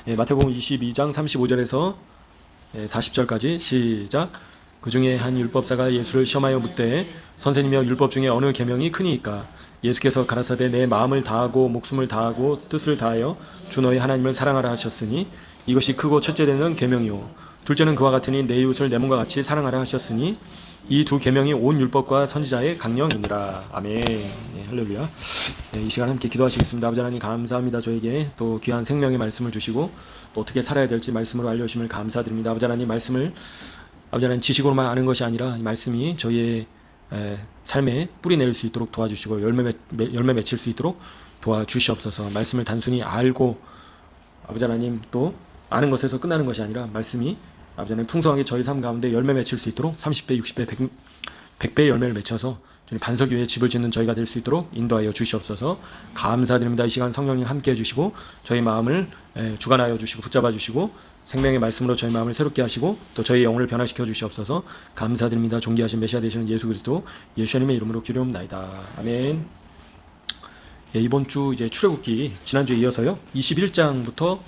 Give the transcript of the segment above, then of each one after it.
마태복음 22장 35절에서 40절까지 시작. 그 중에 한 율법사가 예수를 시험하여 묻되 선생님이여 율법 중에 어느 계명이 크니이까? 예수께서 가라사대 내 마음을 다하고 목숨을 다하고 뜻을 다하여 주 너희 하나님을 사랑하라 하셨으니 이것이 크고 첫째는 계명이요 둘째는 그와 같으니 내 이웃을 내 몸과 같이 사랑하라 하셨으니 이 두 계명이 온 율법과 선지자의 강령이니라. 아멘. 할렐루야. 이 시간 함께 기도하시겠습니다. 아버지 하나님 감사합니다. 저에게 또 귀한 생명의 말씀을 주시고 또 어떻게 살아야 될지 말씀으로 알려주심을 감사드립니다. 아버지 하나님 말씀을 아버지 하나님 지식으로만 아는 것이 아니라 이 말씀이 저희의 삶에 뿌리 내릴 수 있도록 도와주시고 열매 맺힐 수 있도록 도와주시옵소서. 말씀을 단순히 알고 아버지 하나님 또 아는 것에서 끝나는 것이 아니라 말씀이 아버지 하나님 풍성하게 저희 삶 가운데 열매 맺힐 수 있도록 30배, 60배, 100배의 열매를 맺혀서 반석 위에 집을 짓는 저희가 될 수 있도록 인도하여 주시옵소서. 감사드립니다. 이 시간 성령님 함께 해주시고 저희 마음을 주관하여 주시고 붙잡아 주시고 생명의 말씀으로 저희 마음을 새롭게 하시고 또 저희 영혼을 변화시켜 주시옵소서. 감사드립니다. 존귀하신 메시아 되시는 예수 그리스도 예수님의 이름으로 기도옵나이다. 아멘. 이번 주 이제 출애굽기 지난주에 이어서요 21장부터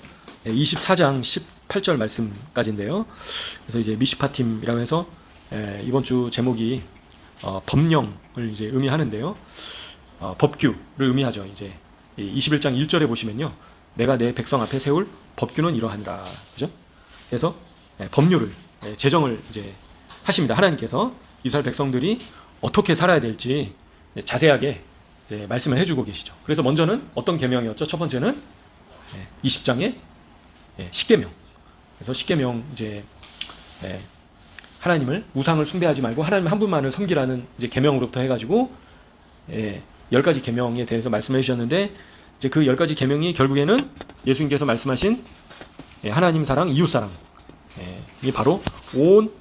24장 18절 말씀까지인데요. 그래서 이제 미시파팀이라고 해서 이번 주 제목이 법령을 이제 의미하는데요. 법규를 의미하죠. 이제 21장 1절에 보시면요. 내가 내 백성 앞에 세울 법규는 이러하니라. 그죠? 그래서 법률을 제정을 이제 하십니다. 하나님께서 이스라엘 백성들이 어떻게 살아야 될지 자세하게 이제 말씀을 해주고 계시죠. 그래서 먼저는 어떤 계명이었죠? 첫 번째는 20장의 10계명. 그래서 10계명 이제 하나님을 우상을 숭배하지 말고 하나님 한 분만을 섬기라는 이제 계명으로부터 해가지고 10가지 계명에 대해서 말씀해 주셨는데 이제 그 10가지 계명이 결국에는 예수님께서 말씀하신 하나님 사랑, 이웃 사랑 이 바로 온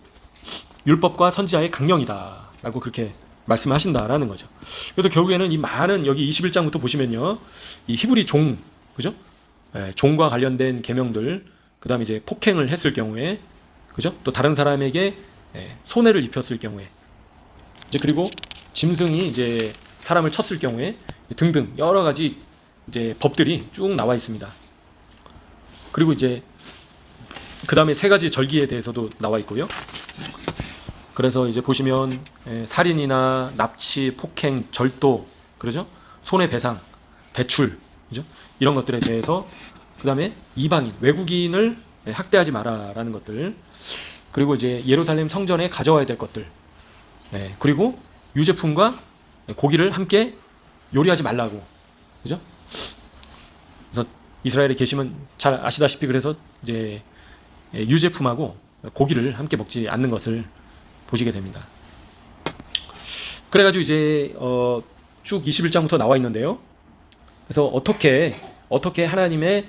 율법과 선지자의 강령이다라고 그렇게 말씀하신다라는 거죠. 그래서 결국에는 이 많은 여기 21장부터 보시면요, 이 히브리 종, 그죠? 종과 관련된 계명들, 그다음에 이제 폭행을 했을 경우에, 그죠? 또 다른 사람에게 손해를 입혔을 경우에, 이제 그리고 짐승이 이제 사람을 쳤을 경우에 등등 여러 가지 이제 법들이 쭉 나와 있습니다. 그리고 이제 그다음에 3가지 절기에 대해서도 나와 있고요. 그래서 이제 보시면 살인이나 납치, 폭행, 절도, 그러죠? 손해배상, 대출, 그죠? 이런 것들에 대해서, 그다음에 이방인, 외국인을 학대하지 마라라는 것들, 그리고 이제 예루살렘 성전에 가져와야 될 것들, 그리고 유제품과 고기를 함께 요리하지 말라고, 그죠? 그래서 이스라엘에 계시면 잘 아시다시피 그래서 이제 유제품하고 고기를 함께 먹지 않는 것을 보시게 됩니다. 그래가지고 이제 쭉 21장부터 나와 있는데요. 그래서 어떻게 하나님의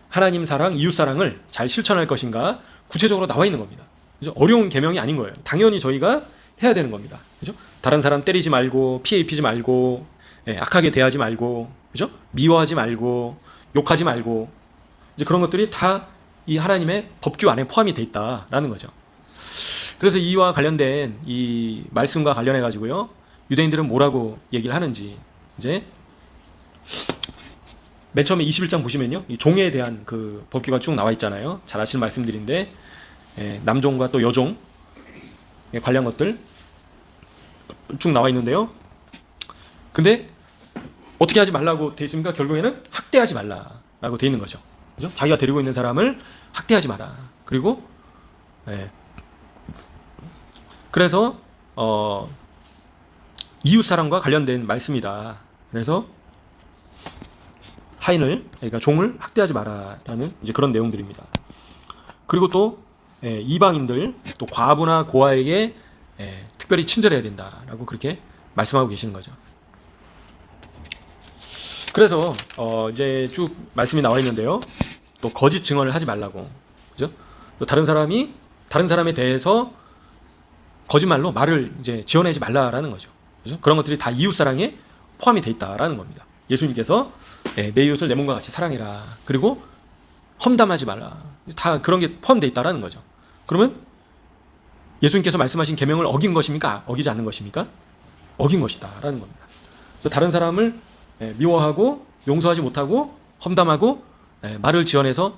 하나님 사랑, 이웃 사랑을 잘 실천할 것인가 구체적으로 나와 있는 겁니다. 그죠? 어려운 계명이 아닌 거예요. 당연히 저희가 해야 되는 겁니다. 그죠? 다른 사람 때리지 말고, 피해 입히지 말고, 악하게 대하지 말고, 그죠? 미워하지 말고, 욕하지 말고, 이제 그런 것들이 다 이 하나님의 법규 안에 포함이 돼 있다라는 거죠. 그래서 이와 관련된 이 말씀과 관련해 가지고요, 유대인들은 뭐라고 얘기를 하는지, 이제 맨 처음에 21장 보시면요, 이 종에 대한 그 법규가 쭉 나와 있잖아요. 잘 아시는 말씀들인데, 남종과 또 여종 관련 것들 쭉 나와 있는데요. 근데 어떻게 하지 말라고 돼 있습니까? 결국에는 학대하지 말라라고 돼 있는 거죠. 그죠? 자기가 데리고 있는 사람을 학대하지 마라. 그리고 그래서 이웃 사랑과 관련된 말씀이다. 그래서 하인을, 그러니까 종을 학대하지 마라라는 이제 그런 내용들입니다. 그리고 또 이방인들, 또 과부나 고아에게 특별히 친절해야 된다라고 그렇게 말씀하고 계시는 거죠. 그래서 이제 쭉 말씀이 나와 있는데요. 또 거짓 증언을 하지 말라고, 그죠? 또 다른 사람에 대해서 거짓말로 말을 이제 지어내지 말라라는 거죠. 그죠? 그런 것들이 다 이웃 사랑에 포함이 돼 있다라는 겁니다. 예수님께서 내 이웃을 내 몸과 같이 사랑해라. 그리고 험담하지 말라. 다 그런 게 포함되어 있다라는 거죠. 그러면 예수님께서 말씀하신 계명을 어긴 것입니까? 어기지 않는 것입니까? 어긴 것이다라는 겁니다. 그래서 다른 사람을 미워하고 용서하지 못하고 험담하고 말을 지어내서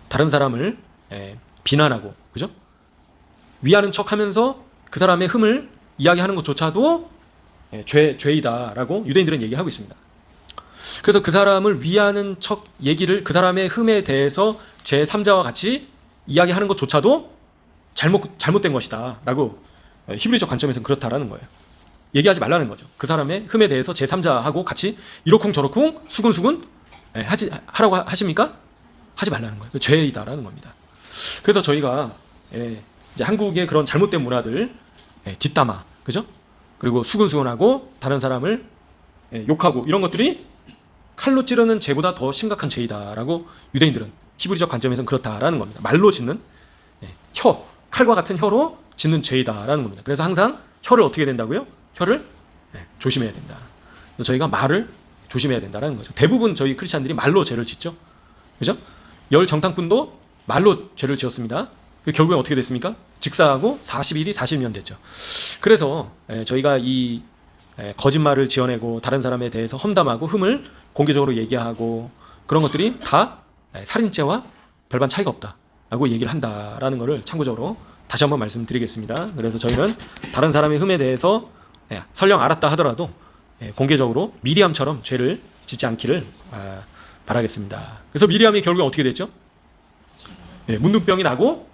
다른 사람을 비난하고, 그죠? 위하는 척하면서 그 사람의 흠을 이야기하는 것조차도 죄이다라고 유대인들은 얘기하고 있습니다. 그래서 그 사람을 위하는 척 얘기를, 그 사람의 흠에 대해서 제3자와 같이 이야기하는 것조차도 잘못된 것이다라고 히브리적 관점에서는 그렇다라는 거예요. 얘기하지 말라는 거죠. 그 사람의 흠에 대해서 제3자하고 같이 이러쿵저러쿵 수근수근 하라고 하십니까? 하지 말라는 거예요. 죄이다라는 겁니다. 그래서 저희가 이제 한국의 그런 잘못된 문화들, 뒷담화, 그죠? 그리고 수근수근하고 다른 사람을 욕하고 이런 것들이 칼로 찌르는 죄보다 더 심각한 죄이다라고 유대인들은 히브리적 관점에서는 그렇다라는 겁니다. 말로 짓는 칼과 같은 혀로 짓는 죄이다라는 겁니다. 그래서 항상 혀를 어떻게 된다고요? 혀를 조심해야 된다. 저희가 말을 조심해야 된다는 거죠. 대부분 저희 크리스찬들이 말로 죄를 짓죠. 그죠? 열 정탐꾼도 말로 죄를 지었습니다. 결국엔 어떻게 됐습니까? 직사하고 40일이 40년 됐죠. 그래서 저희가 이 거짓말을 지어내고 다른 사람에 대해서 험담하고 흠을 공개적으로 얘기하고 그런 것들이 다 살인죄와 별반 차이가 없다라고 얘기를 한다라는 것을 참고적으로 다시 한번 말씀드리겠습니다. 그래서 저희는 다른 사람의 흠에 대해서 설령 알았다 하더라도 공개적으로 미리암처럼 죄를 짓지 않기를 바라겠습니다. 그래서 미리암이 결국에 어떻게 됐죠? 문둥병이 나고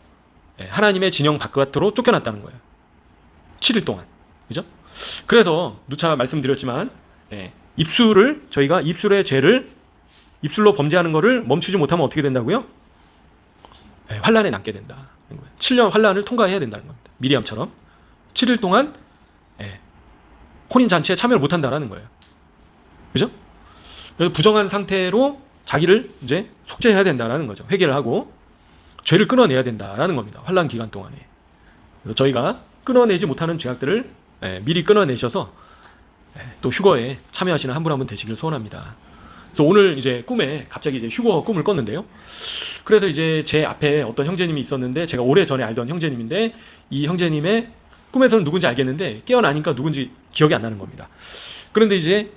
하나님의 진영 바깥으로 쫓겨났다는 거예요. 7일 동안. 그죠? 그래서 누차 말씀드렸지만 저희가 입술의 죄를 입술로 범죄하는 것을 멈추지 못하면 어떻게 된다고요? 환란에 남게 된다. 7년 환란을 통과해야 된다는 겁니다. 미리암처럼 7일 동안 혼인잔치에 참여를 못한다라는 거예요. 그죠? 그래서 부정한 상태로 자기를 이제 속죄해야 된다라는 거죠. 회개를 하고 죄를 끊어내야 된다라는 겁니다. 환란 기간 동안에. 그래서 저희가 끊어내지 못하는 죄악들을 미리 끊어내셔서 또 휴거에 참여하시는 한 분 한 분 되시길 소원합니다. 그래서 오늘 이제 꿈에 갑자기 이제 휴거 꿈을 꿨는데요. 그래서 이제 제 앞에 어떤 형제님이 있었는데 제가 오래전에 알던 형제님인데 이 형제님의 꿈에서는 누군지 알겠는데 깨어나니까 누군지 기억이 안 나는 겁니다. 그런데 이제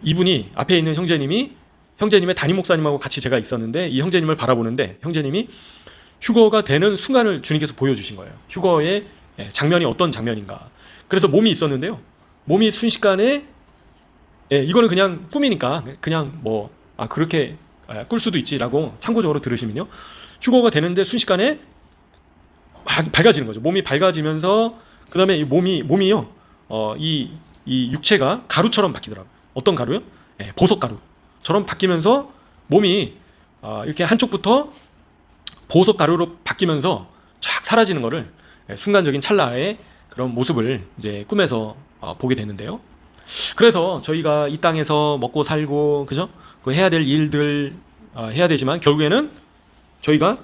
이분이 앞에 있는 형제님의 담임 목사님하고 같이 제가 있었는데 이 형제님을 바라보는데 형제님이 휴거가 되는 순간을 주님께서 보여주신 거예요. 휴거의 장면이 어떤 장면인가. 그래서 몸이 있었는데요. 몸이 순식간에 이거는 그냥 꿈이니까 그냥 그렇게 꿀 수도 있지라고 참고적으로 들으시면요. 휴거가 되는데 순식간에 막 밝아지는 거죠. 몸이 밝아지면서 그 다음에 이 몸이요. 이 육체가 가루처럼 바뀌더라고요. 어떤 가루요? 보석 가루처럼 바뀌면서 몸이 이렇게 한쪽부터 보석 가루로 바뀌면서 쫙 사라지는 거를 순간적인 찰나의 그런 모습을 이제 꿈에서 보게 되는데요. 그래서 저희가 이 땅에서 먹고 살고 그죠? 그 해야 될 일들 해야 되지만 결국에는 저희가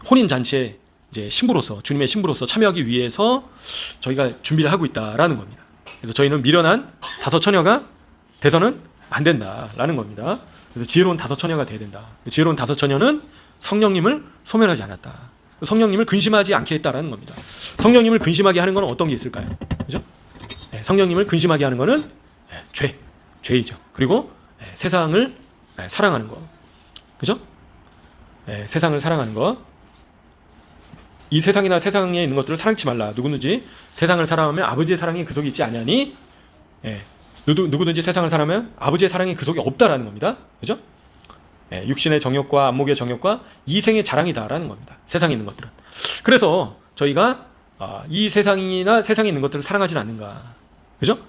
혼인 잔치에 이제 신부로서 주님의 신부로서 참여하기 위해서 저희가 준비를 하고 있다라는 겁니다. 그래서 저희는 미련한 다섯 처녀가 돼서는 안 된다라는 겁니다. 그래서 지혜로운 다섯 처녀가 돼야 된다. 지혜로운 다섯 처녀는 성령님을 소멸하지 않았다. 성령님을 근심하지 않게 했다라는 겁니다. 성령님을 근심하게 하는 건 어떤 게 있을까요? 그죠? 성령님을 근심하게 하는 거는 죄이죠. 그리고 세상을 사랑하는 거. 그죠? 세상을 사랑하는 거. 이 세상이나 세상에 있는 것들을 사랑치 말라. 누구든지 세상을 사랑하면 아버지의 사랑이 그 속에 있지 아니하니 누구든지 세상을 사랑하면 아버지의 사랑이 그 속에 없다라는 겁니다. 그죠? 육신의 정욕과 안목의 정욕과 이생의 자랑이다라는 겁니다. 세상에 있는 것들은. 그래서 저희가 이 세상이나 세상에 있는 것들을 사랑하지는 않는가. 그죠?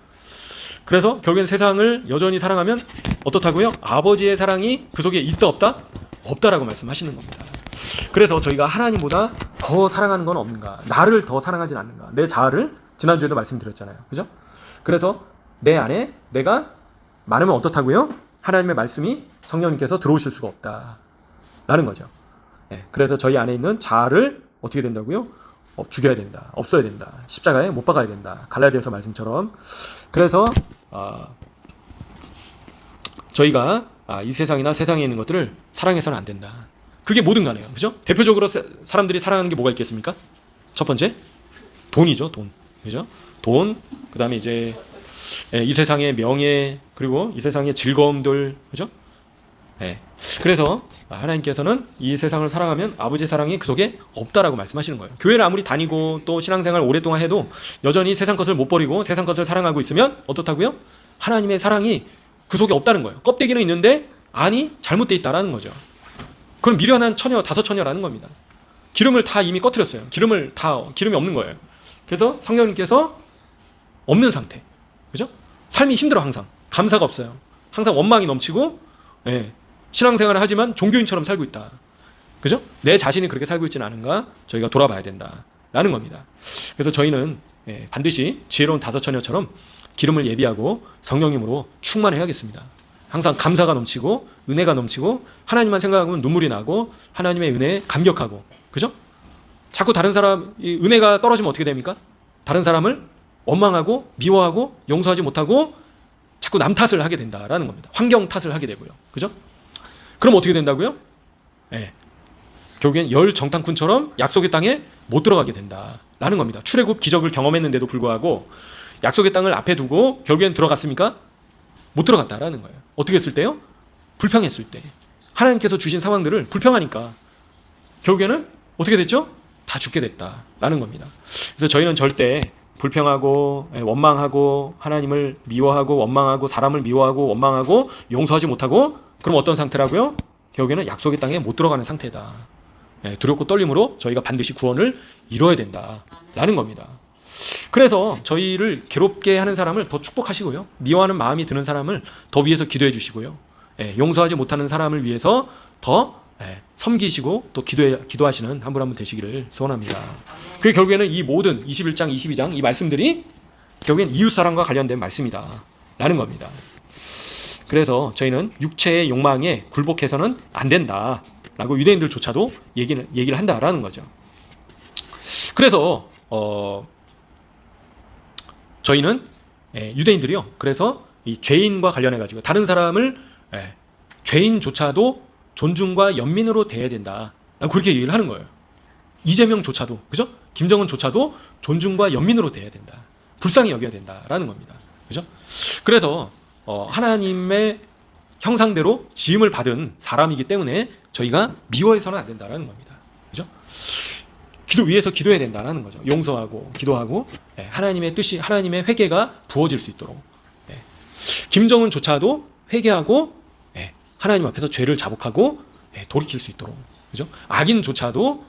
그래서 결국엔 세상을 여전히 사랑하면 어떻다고요? 아버지의 사랑이 그 속에 있다 없다? 없다라고 말씀하시는 겁니다. 그래서 저희가 하나님보다 더 사랑하는 건 없는가? 나를 더 사랑하진 않는가? 내 자아를 지난주에도 말씀드렸잖아요. 그죠? 그래서 내 안에 내가 많으면 어떻다고요? 하나님의 말씀이 성령님께서 들어오실 수가 없다라는 거죠. 그래서 저희 안에 있는 자아를 어떻게 된다고요? 죽여야 된다. 없어야 된다. 십자가에 못 박아야 된다. 갈라디아서 말씀처럼. 그래서 저희가 이 세상이나 세상에 있는 것들을 사랑해서는 안 된다. 그게 뭐든 간에요. 그죠? 대표적으로 사람들이 사랑하는 게 뭐가 있겠습니까? 첫 번째, 돈이죠. 돈. 그죠? 돈. 그 다음에 이제 이 세상의 명예, 그리고 이 세상의 즐거움들. 그죠? 예. 그래서 하나님께서는 이 세상을 살아가면 아버지의 사랑이 그 속에 없다라고 말씀하시는 거예요. 교회를 아무리 다니고 또 신앙생활 오랫동안 해도 여전히 세상 것을 못 버리고 세상 것을 사랑하고 있으면 어떻다고요? 하나님의 사랑이 그 속에 없다는 거예요. 껍데기는 있는데 안이 잘못되어 있다라는 거죠. 그럼 미련한 처녀, 다섯 처녀라는 겁니다. 기름을 다 이미 꺼트렸어요. 기름이 없는 거예요. 그래서 성령님께서 없는 상태. 그죠? 삶이 힘들어 항상. 감사가 없어요. 항상 원망이 넘치고, 예, 신앙생활을 하지만 종교인처럼 살고 있다. 그죠? 내 자신이 그렇게 살고 있지는 않은가? 저희가 돌아봐야 된다라는 겁니다. 그래서 저희는 반드시 지혜로운 다섯 처녀처럼 기름을 예비하고 성령님으로 충만해야겠습니다. 항상 감사가 넘치고 은혜가 넘치고 하나님만 생각하면 눈물이 나고 하나님의 은혜에 감격하고, 그죠? 자꾸 다른 사람 은혜가 떨어지면 어떻게 됩니까? 다른 사람을 원망하고 미워하고 용서하지 못하고 자꾸 남 탓을 하게 된다라는 겁니다. 환경 탓을 하게 되고요. 그죠? 그럼 어떻게 된다고요? 결국엔 열 정탐꾼처럼 약속의 땅에 못 들어가게 된다라는 겁니다. 출애굽 기적을 경험했는데도 불구하고 약속의 땅을 앞에 두고 결국엔 들어갔습니까? 못 들어갔다라는 거예요. 어떻게 했을 때요? 불평했을 때. 하나님께서 주신 상황들을 불평하니까 결국에는 어떻게 됐죠? 다 죽게 됐다라는 겁니다. 그래서 저희는 절대 불평하고 원망하고 하나님을 미워하고 원망하고 사람을 미워하고 원망하고 용서하지 못하고 그럼 어떤 상태라고요? 결국에는 약속의 땅에 못 들어가는 상태다. 두렵고 떨림으로 저희가 반드시 구원을 이뤄야 된다라는 겁니다. 그래서 저희를 괴롭게 하는 사람을 더 축복하시고요. 미워하는 마음이 드는 사람을 더 위해서 기도해 주시고요. 용서하지 못하는 사람을 위해서 더 섬기시고 또 기도하시는 한 분 한 분 되시기를 소원합니다. 그게 결국에는 이 모든 21장, 22장 이 말씀들이 결국엔 이웃사랑과 관련된 말씀이다 라는 겁니다. 그래서 저희는 육체의 욕망에 굴복해서는 안 된다 라고 유대인들조차도 얘기를 한다라는 거죠. 그래서 저희는 유대인들이요. 그래서 이 죄인과 관련해 가지고 다른 사람을 죄인조차도 존중과 연민으로 대해야 된다. 그렇게 얘기를 하는 거예요. 이재명조차도, 그죠? 김정은조차도 존중과 연민으로 대해야 된다. 불쌍히 여겨야 된다라는 겁니다. 그죠? 그래서 하나님의 형상대로 지음을 받은 사람이기 때문에 저희가 미워해서는 안 된다라는 겁니다. 그죠? 기도 위에서 기도해야 된다라는 거죠. 용서하고 기도하고 하나님의 뜻이 하나님의 회개가 부어질 수 있도록. 김정은조차도 회개하고 하나님 앞에서 죄를 자복하고 돌이킬 수 있도록. 그죠? 악인조차도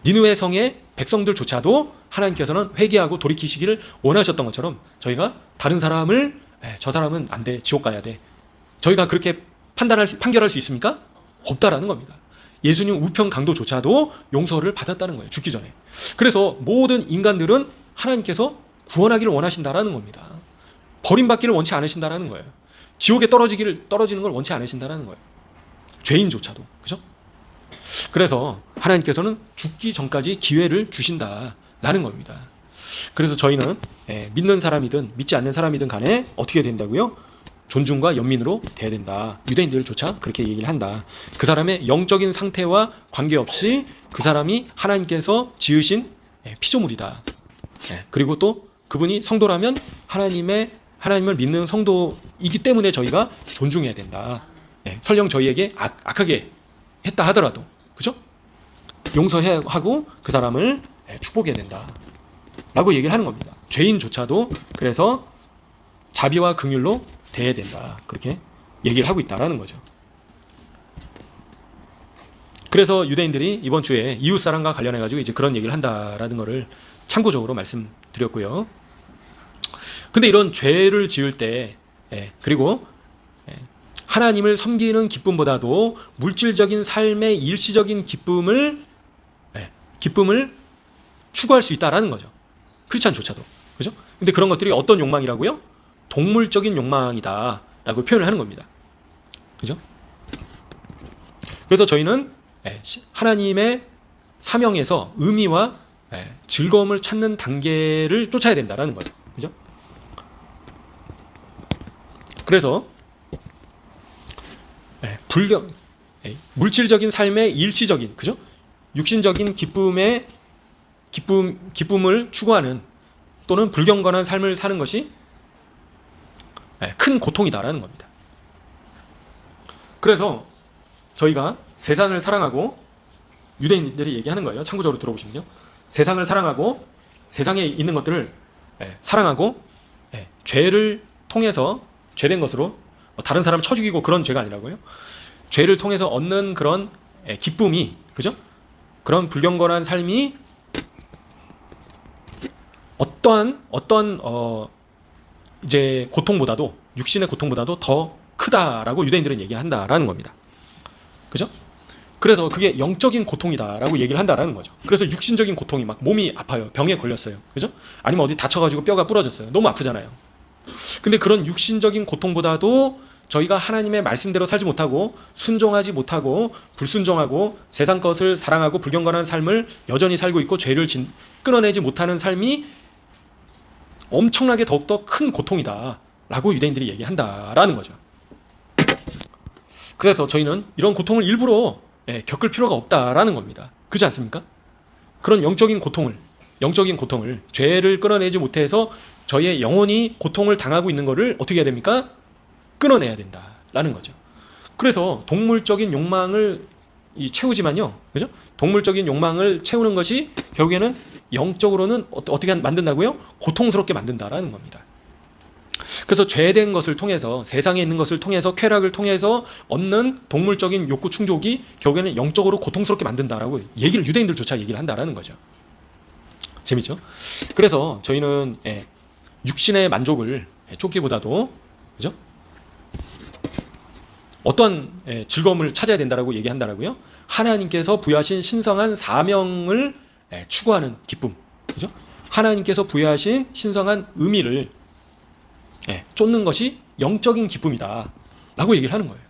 니느웨 성의 백성들조차도 하나님께서는 회개하고 돌이키시기를 원하셨던 것처럼 저희가 다른 사람을 저 사람은 안 돼, 지옥 가야 돼. 저희가 그렇게 판결할 수 있습니까? 없다라는 겁니다. 예수님 우편 강도조차도 용서를 받았다는 거예요. 죽기 전에. 그래서 모든 인간들은 하나님께서 구원하기를 원하신다라는 겁니다. 버림받기를 원치 않으신다라는 거예요. 지옥에 떨어지는 걸 원치 않으신다라는 거예요. 죄인조차도. 그죠? 그래서 하나님께서는 죽기 전까지 기회를 주신다라는 겁니다. 그래서 저희는 믿는 사람이든 믿지 않는 사람이든 간에 어떻게 된다고요? 존중과 연민으로 대해야 된다. 유대인들조차 그렇게 얘기를 한다. 그 사람의 영적인 상태와 관계없이 그 사람이 하나님께서 지으신 피조물이다. 그리고 또 그분이 성도라면 하나님을 믿는 성도이기 때문에 저희가 존중해야 된다. 설령 저희에게 악하게 했다 하더라도, 그죠? 용서하고 그 사람을 축복해야 된다 라고 얘기를 하는 겁니다. 죄인조차도 그래서 자비와 긍휼로 대해야 된다, 그렇게 얘기를 하고 있다라는 거죠. 그래서 유대인들이 이번 주에 이웃사랑과 관련해가지고 이제 그런 얘기를 한다라는 거를 참고적으로 말씀드렸고요. 근데 이런 죄를 지을 때 그리고 하나님을 섬기는 기쁨보다도 물질적인 삶의 일시적인 기쁨을 추구할 수 있다라는 거죠. 크리스찬조차도. 그죠? 근데 그런 것들이 어떤 욕망이라고요? 동물적인 욕망이다라고 표현을 하는 겁니다. 그죠? 그래서 저희는 하나님의 사명에서 의미와 즐거움을 찾는 단계를 쫓아야 된다라는 거죠. 그죠? 그래서 물질적인 삶의 일시적인, 그죠? 육신적인 기쁨을 추구하는 또는 불경건한 삶을 사는 것이 큰 고통이다라는 겁니다. 그래서 저희가 세상을 사랑하고, 유대인들이 얘기하는 거예요. 참고적으로 들어보시면요. 세상을 사랑하고 세상에 있는 것들을 사랑하고 죄를 통해서 죄된 것으로 다른 사람 쳐 죽이고 그런 죄가 아니라고요. 죄를 통해서 얻는 그런 기쁨이, 그죠? 그런 불경건한 삶이 어떠한 이제 고통보다도, 육신의 고통보다도 더 크다라고 유대인들은 얘기한다라는 겁니다. 그죠? 그래서 그게 영적인 고통이다라고 얘기를 한다라는 거죠. 그래서 육신적인 고통이 막 몸이 아파요. 병에 걸렸어요. 그죠? 아니면 어디 다쳐가지고 뼈가 부러졌어요. 너무 아프잖아요. 근데 그런 육신적인 고통보다도 저희가 하나님의 말씀대로 살지 못하고 순종하지 못하고 불순종하고 세상 것을 사랑하고 불경건한 삶을 여전히 살고 있고 죄를 끊어내지 못하는 삶이 엄청나게 더욱더 큰 고통이다라고 유대인들이 얘기한다라는 거죠. 그래서 저희는 이런 고통을 일부러 겪을 필요가 없다라는 겁니다. 그렇지 않습니까? 그런 영적인 고통을, 죄를 끊어내지 못해서 저희의 영혼이 고통을 당하고 있는 것을 어떻게 해야 됩니까? 끊어내야 된다라는 거죠. 그래서 동물적인 욕망을 채우지만요, 그죠? 동물적인 욕망을 채우는 것이 결국에는 영적으로는 어떻게 만든다고요? 고통스럽게 만든다라는 겁니다. 그래서 죄된 것을 통해서, 세상에 있는 것을 통해서, 쾌락을 통해서 얻는 동물적인 욕구 충족이 결국에는 영적으로 고통스럽게 만든다라고 유대인들조차 얘기를 한다라는 거죠. 재밌죠? 그래서 저희는 육신의 만족을 쫓기보다도, 그죠? 어떠한 즐거움을 찾아야 된다라고 얘기한다라고요? 하나님께서 부여하신 신성한 사명을 추구하는 기쁨, 그죠? 하나님께서 부여하신 신성한 의미를 쫓는 것이 영적인 기쁨이다 라고 얘기를 하는 거예요.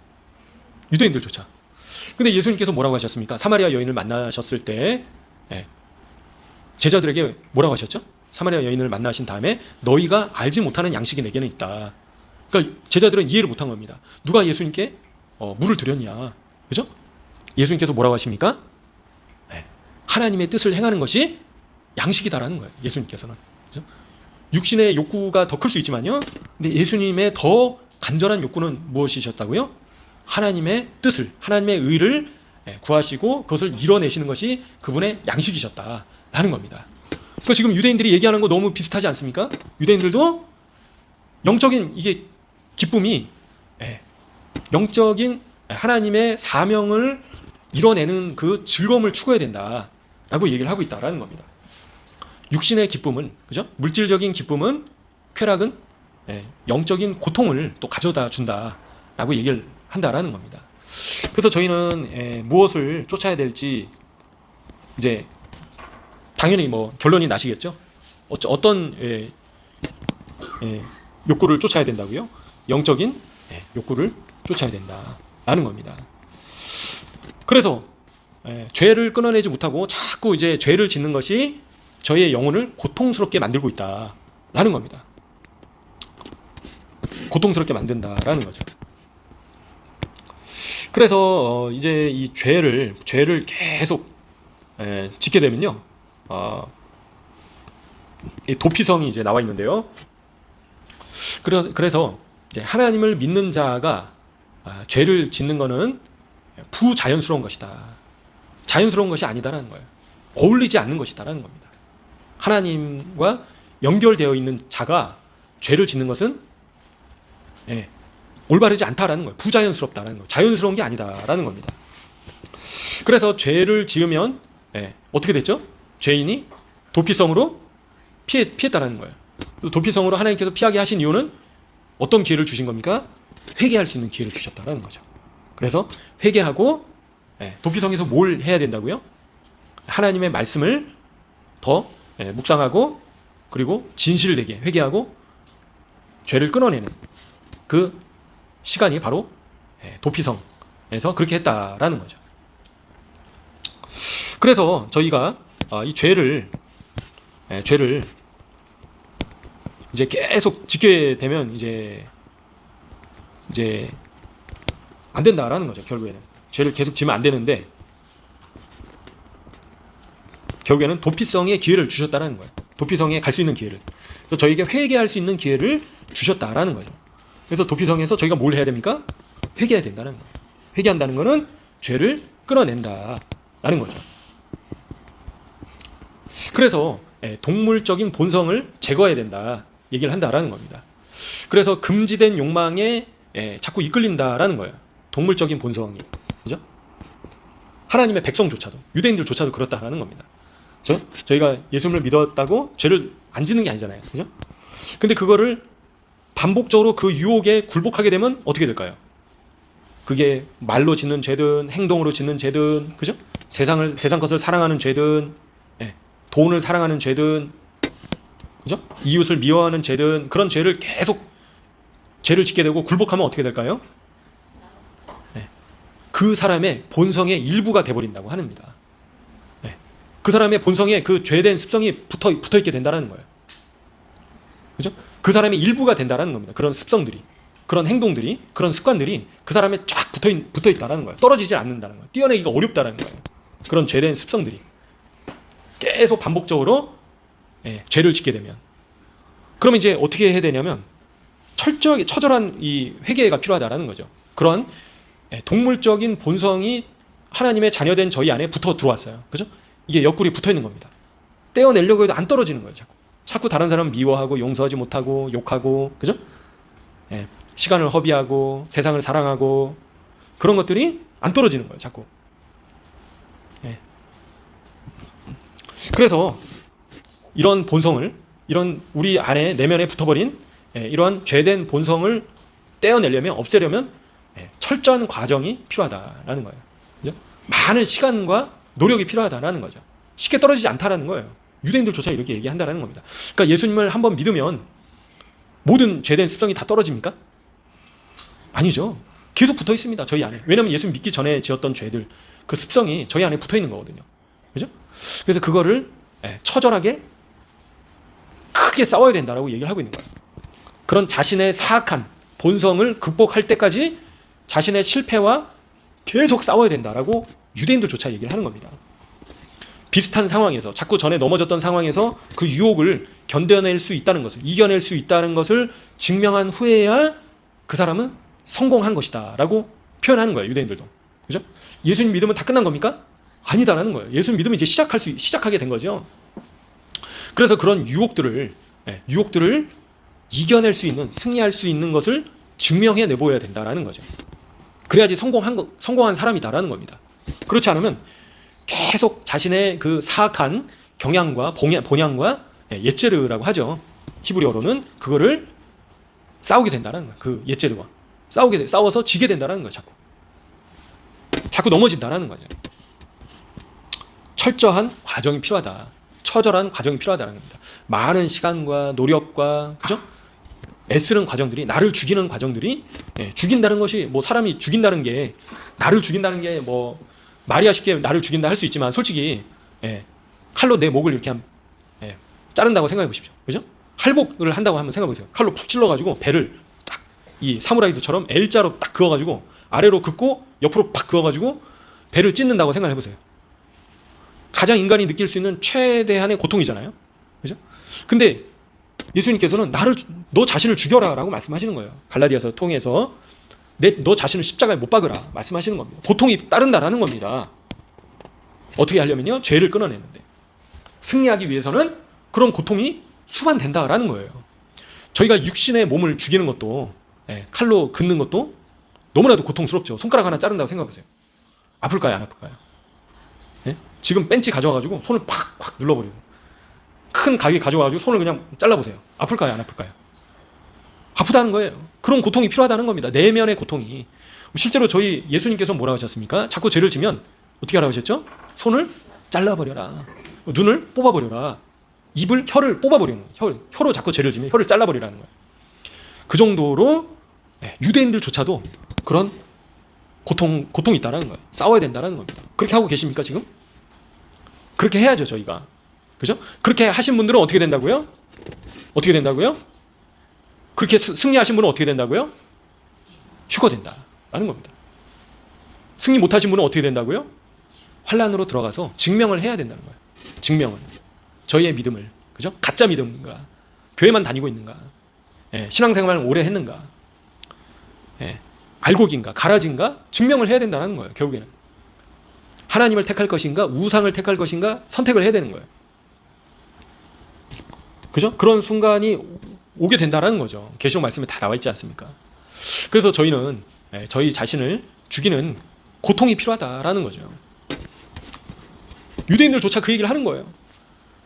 유대인들조차. 근데 예수님께서 뭐라고 하셨습니까? 사마리아 여인을 만나셨을 때 제자들에게 뭐라고 하셨죠? 사마리아 여인을 만나신 다음에 너희가 알지 못하는 양식이 내게는 있다. 그러니까 제자들은 이해를 못한 겁니다. 누가 예수님께 물을 드렸냐, 그죠? 예수님께서 뭐라고 하십니까? 하나님의 뜻을 행하는 것이 양식이다라는 거예요. 예수님께서는, 그죠? 육신의 욕구가 더 클 수 있지만요, 근데 예수님의 더 간절한 욕구는 무엇이셨다고요? 하나님의 뜻을, 하나님의 의를 구하시고 그것을 이뤄내시는 것이 그분의 양식이셨다라는 겁니다. 그래서 지금 유대인들이 얘기하는 거 너무 비슷하지 않습니까? 유대인들도 영적인 이게 기쁨이 영적인 하나님의 사명을 이뤄내는 그 즐거움을 추구해야 된다라고 얘기를 하고 있다라는 겁니다. 육신의 기쁨은, 그죠? 물질적인 기쁨은, 쾌락은 영적인 고통을 또 가져다 준다라고 얘기를 한다라는 겁니다. 그래서 저희는 무엇을 쫓아야 될지 이제 당연히 뭐 결론이 나시겠죠? 어떤 욕구를 쫓아야 된다고요? 영적인 욕구를 쫓아야 된다라는 겁니다. 그래서 죄를 끊어내지 못하고 자꾸 이제 죄를 짓는 것이 저희의 영혼을 고통스럽게 만들고 있다라는 겁니다. 고통스럽게 만든다라는 거죠. 그래서 이제 이 죄를 계속 짓게 되면요, 이 도피성이 이제 나와 있는데요. 그래서 이제 하나님을 믿는 자가 죄를 짓는 것은 부자연스러운 것이다. 자연스러운 것이 아니다라는 거예요. 어울리지 않는 것이다라는 겁니다. 하나님과 연결되어 있는 자가 죄를 짓는 것은 올바르지 않다라는 거예요. 부자연스럽다라는 거예요. 자연스러운 게 아니다라는 겁니다. 그래서 죄를 지으면 어떻게 됐죠? 죄인이 도피성으로 피했다라는 거예요. 도피성으로 하나님께서 피하게 하신 이유는 어떤 기회를 주신 겁니까? 회개할 수 있는 기회를 주셨다라는 거죠. 그래서 회개하고 도피성에서 뭘 해야 된다고요? 하나님의 말씀을 더 묵상하고, 그리고 진실되게 회개하고 죄를 끊어내는 그 시간이 바로 도피성에서 그렇게 했다라는 거죠. 그래서 저희가 이 죄를 이제 계속 짓게 되면 이제 안 된다라는 거죠. 결국에는 죄를 계속 지면 안 되는데, 결국에는 도피성의 기회를 주셨다라는 거예요. 도피성에 갈 수 있는 기회를. 그래서 저희에게 회개할 수 있는 기회를 주셨다라는 거죠. 그래서 도피성에서 저희가 뭘 해야 됩니까? 회개해야 된다는 거예요. 회개한다는 것은 죄를 끊어낸다라는 거죠. 그래서 동물적인 본성을 제거해야 된다 얘기를 한다라는 겁니다. 그래서 금지된 욕망에 자꾸 이끌린다라는 거예요. 동물적인 본성이. 그죠? 하나님의 백성조차도, 유대인들조차도 그렇다라는 겁니다. 그죠? 저희가 예수님을 믿었다고 죄를 안 짓는 게 아니잖아요. 그죠? 근데 그거를 반복적으로 그 유혹에 굴복하게 되면 어떻게 될까요? 그게 말로 짓는 죄든 행동으로 짓는 죄든, 그죠? 세상 것을 사랑하는 죄든, 돈을 사랑하는 죄든, 그죠? 이웃을 미워하는 죄든, 그런 죄를 계속 죄를 짓게 되고 굴복하면 어떻게 될까요? 그 사람의 본성의 일부가 돼버린다고 합니다. 그 사람의 본성에 그 죄된 습성이 붙어 있게 된다는 거예요. 그죠? 그 사람의 일부가 된다는 겁니다. 그런 습성들이, 그런 행동들이, 그런 습관들이 그 사람에 쫙 붙어 있다는 거예요. 떨어지지 않는다는 거예요. 떼어내기가 어렵다는 거예요. 그런 죄된 습성들이 계속 반복적으로 죄를 짓게 되면, 그러면 이제 어떻게 해야 되냐면 처절한 이 회개가 필요하다라는 거죠. 그런 동물적인 본성이 하나님의 자녀된 저희 안에 붙어 들어왔어요. 그죠? 이게 옆구리에 붙어 있는 겁니다. 떼어내려고 해도 안 떨어지는 거예요. 자꾸 다른 사람 미워하고 용서하지 못하고 욕하고, 그죠? 시간을 허비하고 세상을 사랑하고 그런 것들이 안 떨어지는 거예요. 자꾸. 그래서 이런 본성을, 이런 우리 안에 내면에 붙어버린 이러한 죄된 본성을 떼어내려면, 없애려면 철저한 과정이 필요하다라는 거예요. 그죠? 많은 시간과 노력이 필요하다라는 거죠. 쉽게 떨어지지 않다라는 거예요. 유대인들조차 이렇게 얘기한다라는 겁니다. 그러니까 예수님을 한번 믿으면 모든 죄된 습성이 다 떨어집니까? 아니죠. 계속 붙어 있습니다. 저희 안에. 왜냐하면 예수 믿기 전에 지었던 죄들, 그 습성이 저희 안에 붙어 있는 거거든요. 그죠? 그래서 그거를 처절하게 크게 싸워야 된다라고 얘기를 하고 있는 거예요. 그런 자신의 사악한 본성을 극복할 때까지 자신의 실패와 계속 싸워야 된다라고 유대인들조차 얘기를 하는 겁니다. 비슷한 상황에서, 자꾸 전에 넘어졌던 상황에서 그 유혹을 견뎌낼 수 있다는 것을, 이겨낼 수 있다는 것을 증명한 후에야 그 사람은 성공한 것이다 라고 표현하는 거예요. 유대인들도. 그죠? 예수님 믿으면 다 끝난 겁니까? 아니다라는 거예요. 예수님 믿으면 이제 시작하게 된 거죠. 그래서 그런 유혹들을 이겨낼 수 있는, 승리할 수 있는 것을 증명해 내보여야 된다라는 거죠. 그래야지 성공한 사람이다라는 겁니다. 그렇지 않으면 계속 자신의 그 사악한 경향과 본향과 옛제르라고 하죠. 히브리어로는 그거를 싸우게 된다는 거예요. 그 옛제르와 싸워서 지게 된다는 거예요. 자꾸 넘어진다는 거죠. 철저한 과정이 필요하다. 처절한 과정이 필요하다는 겁니다. 많은 시간과 노력과, 그죠? 애쓰는 과정들이, 나를 죽이는 과정들이, 죽인다는 것이, 뭐 사람이 죽인다는 게, 나를 죽인다는 게 뭐 말이야 쉽게 나를 죽인다 할 수 있지만, 솔직히 칼로 내 목을 이렇게 자른다고 생각해 보십시오. 그죠? 할복을 한다고 한번 생각해 보세요. 칼로 푹 찔러가지고 배를 딱 이 사무라이들처럼 L자로 딱 그어가지고 아래로 긋고 옆으로 팍 그어가지고 배를 찢는다고 생각해 보세요. 가장 인간이 느낄 수 있는 최대한의 고통이잖아요. 그죠? 근데 예수님께서는 너 자신을 죽여라라고 말씀하시는 거예요. 갈라디아서 통해서 너 자신을 십자가에 못 박으라 말씀하시는 겁니다. 고통이 따른다라는 겁니다. 어떻게 하려면요? 죄를 끊어내는데. 승리하기 위해서는 그런 고통이 수반된다라는 거예요. 저희가 육신의 몸을 죽이는 것도, 칼로 긋는 것도 너무나도 고통스럽죠. 손가락 하나 자른다고 생각해보세요. 아플까요? 안 아플까요? 지금 벤치 가져와가지고 손을 팍팍 눌러버려요. 큰 가위 가져와가지고 손을 그냥 잘라보세요. 아플까요? 안 아플까요? 아프다는 거예요. 그런 고통이 필요하다는 겁니다. 내면의 고통이. 실제로 저희 예수님께서 뭐라고 하셨습니까? 자꾸 죄를 지면 어떻게 하라고 하셨죠? 손을 잘라버려라. 눈을 뽑아버려라. 혀를 뽑아버리는 거예요. 혀로 자꾸 죄를 지면 혀를 잘라버리라는 거예요. 그 정도로 유대인들조차도 그런 고통이 있다는 거예요. 싸워야 된다는 겁니다. 그렇게 하고 계십니까 지금? 그렇게 해야죠 저희가. 그죠? 그렇게 하신 분들은 어떻게 된다고요? 어떻게 된다고요? 그렇게 승리하신 분은 어떻게 된다고요? 휴거된다라는 겁니다. 승리 못하신 분은 어떻게 된다고요? 환란으로 들어가서 증명을 해야 된다는 거예요. 증명을. 저희의 믿음을. 그죠? 가짜 믿음인가? 교회만 다니고 있는가? 신앙생활을 오래 했는가? 알곡인가 가라지인가 증명을 해야 된다는 거예요. 결국에는 하나님을 택할 것인가 우상을 택할 것인가 선택을 해야 되는 거예요. 그죠? 그런 순간이 오게 된다는 거죠. 계시록 말씀에 다 나와 있지 않습니까? 그래서 저희는 저희 자신을 죽이는 고통이 필요하다라는 거죠. 유대인들조차 그 얘기를 하는 거예요.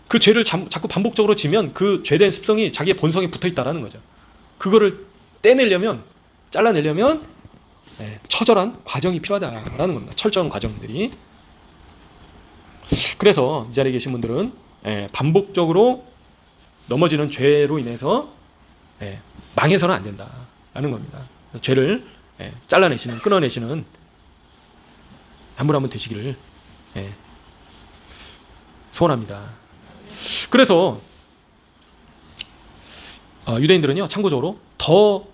그 죄를 자꾸 반복적으로 지면 그 죄된 습성이 자기의 본성에 붙어있다라는 거죠. 그거를 떼내려면 잘라내려면 처절한 과정이 필요하다라는 겁니다. 철저한 과정들이. 그래서 이 자리에 계신 분들은 반복적으로 넘어지는 죄로 인해서 망해서는 안 된다라는 겁니다. 죄를 잘라내시는 끊어내시는 한 분 한 분 되시기를 소원합니다. 그래서 유대인들은요 참고적으로 더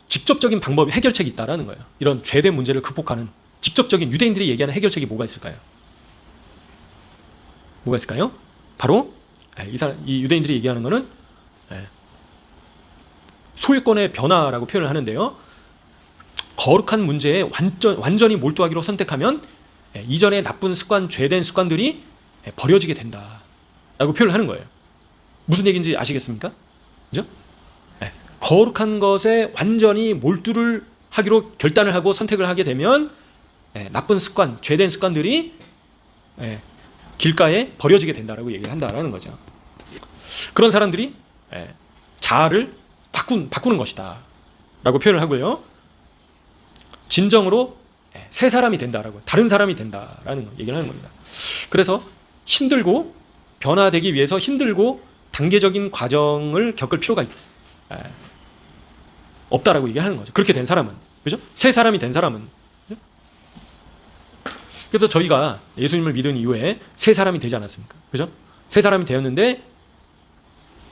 직접적인 방법이 해결책이 있다라는 거예요. 이런 죄된 문제를 극복하는 직접적인 유대인들이 얘기하는 해결책이 뭐가 있을까요? 뭐가 있을까요? 바로 이 유대인들이 얘기하는 거는 소유권의 변화라고 표현을 하는데요. 거룩한 문제에 완전히 몰두하기로 선택하면 이전의 나쁜 습관, 죄된 습관들이 버려지게 된다라고 표현을 하는 거예요. 무슨 얘기인지 아시겠습니까? 그죠? 거룩한 것에 완전히 몰두를 하기로 결단을 하고 선택을 하게 되면 나쁜 습관, 죄된 습관들이 길가에 버려지게 된다라고 얘기를 한다라는 거죠. 그런 사람들이 자아를 바꾸는 것이다 라고 표현을 하고요. 진정으로 새 사람이 된다라고, 다른 사람이 된다라는 얘기를 하는 겁니다. 그래서 힘들고 변화되기 위해서 힘들고 단계적인 과정을 겪을 필요가 없다라고 얘기하는 거죠. 그렇게 된 사람은, 그죠? 새 사람이 된 사람은. 그죠? 그래서 저희가 예수님을 믿은 이후에 새 사람이 되지 않았습니까? 그죠? 새 사람이 되었는데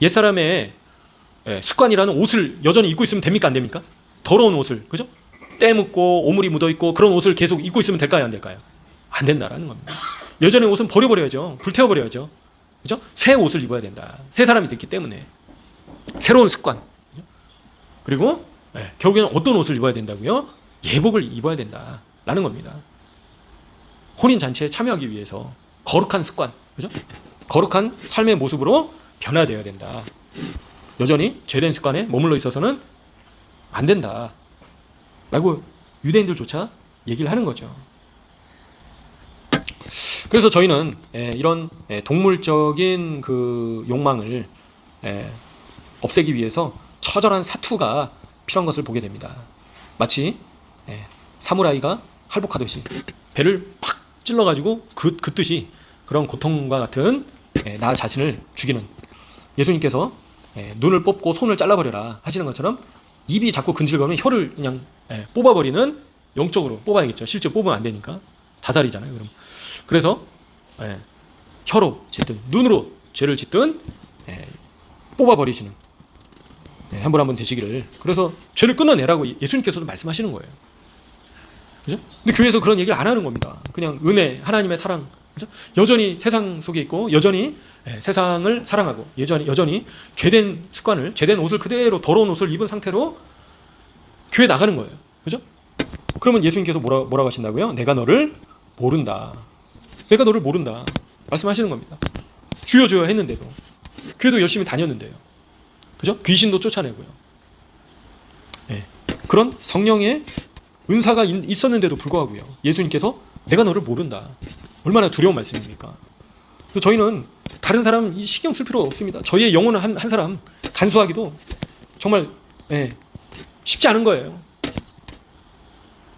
옛 사람의 습관이라는 옷을 여전히 입고 있으면 됩니까? 안 됩니까? 더러운 옷을, 그죠? 때 묻고 오물이 묻어 있고 그런 옷을 계속 입고 있으면 될까요? 안 될까요? 안 된다라는 겁니다. 여전히 옷은 버려버려야죠. 불태워버려야죠. 그죠? 새 옷을 입어야 된다. 새 사람이 됐기 때문에. 새로운 습관. 그죠? 그리고 결국에는 어떤 옷을 입어야 된다고요? 예복을 입어야 된다라는 겁니다. 혼인잔치에 참여하기 위해서 거룩한 습관, 그죠? 거룩한 삶의 모습으로 변화되어야 된다. 여전히 죄된 습관에 머물러 있어서는 안 된다 라고 유대인들조차 얘기를 하는 거죠. 그래서 저희는 이런 동물적인 그 욕망을 없애기 위해서 처절한 사투가 필요한 것을 보게 됩니다. 마치 사무라이가 할복하듯이 배를 팍 찔러가지고 긋듯이 그런 고통과 같은 나 자신을 죽이는, 예수님께서 눈을 뽑고 손을 잘라버려라 하시는 것처럼 입이 자꾸 근질거리면 혀를 그냥 뽑아버리는, 영적으로 뽑아야겠죠. 실제 뽑으면 안 되니까 자살이잖아요. 그럼 그래서 혀로 짓든 눈으로 죄를 짓든 뽑아버리시는 한 분 한 분 되시기를. 그래서 죄를 끊어내라고 예수님께서도 말씀하시는 거예요. 그죠? 근데 교회에서 그런 얘기를 안 하는 겁니다. 그냥 은혜, 하나님의 사랑, 그죠? 여전히 세상 속에 있고 여전히 세상을 사랑하고 여전히 죄된 습관을, 죄된 옷을 그대로 더러운 옷을 입은 상태로 교회 나가는 거예요. 그죠? 그러면 예수님께서 뭐라고 하신다고요? 내가 너를 모른다. 내가 너를 모른다 말씀하시는 겁니다. 주여 주여 했는데도, 교회도 열심히 다녔는데요. 그죠? 귀신도 쫓아내고요. 그런 성령의 은사가 있었는데도 불구하고요. 예수님께서 내가 너를 모른다. 얼마나 두려운 말씀입니까? 그래서 저희는 다른 사람 신경 쓸 필요 없습니다. 저희의 영혼을 한 사람 간수하기도 정말 쉽지 않은 거예요.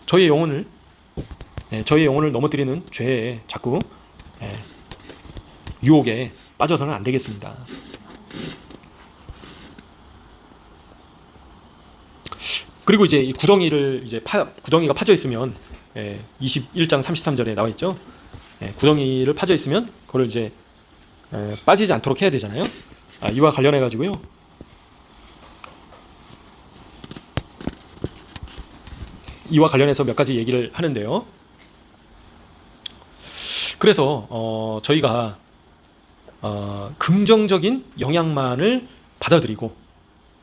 저희의 영혼을 넘어뜨리는 죄에 자꾸 유혹에 빠져서는 안 되겠습니다. 그리고 이제 이 구덩이가 파져 있으면 21장 33절에 나와 있죠. 구덩이를 파져 있으면 그걸 이제 빠지지 않도록 해야 되잖아요. 이와 관련해 가지고요. 이와 관련해서 몇 가지 얘기를 하는데요. 그래서 저희가 긍정적인 영향만을 받아들이고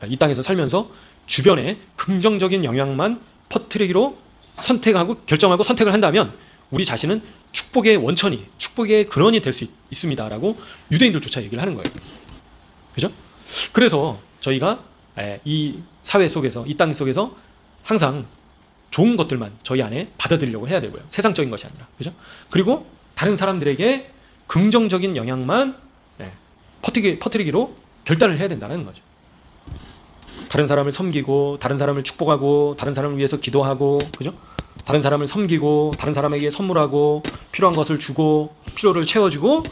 이 땅에서 살면서 주변에 긍정적인 영향만 퍼뜨리기로 선택하고 결정하고 선택을 한다면 우리 자신은 축복의 원천이, 축복의 근원이 될 수 있습니다라고 유대인들조차 얘기를 하는 거예요. 그죠? 그래서 저희가 이 사회 속에서, 이 땅 속에서 항상 좋은 것들만 저희 안에 받아들이려고 해야 되고요. 세상적인 것이 아니라. 그죠? 그리고 다른 사람들에게 긍정적인 영향만 퍼뜨리기로 결단을 해야 된다는 거죠. 다른 사람을 섬기고, 다른 사람을 축복하고, 다른 사람을 위해서 기도하고, 그죠? 다른 사람을 섬기고, 다른 사람에게 선물하고, 필요한 것을 주고, 필요를 채워주고,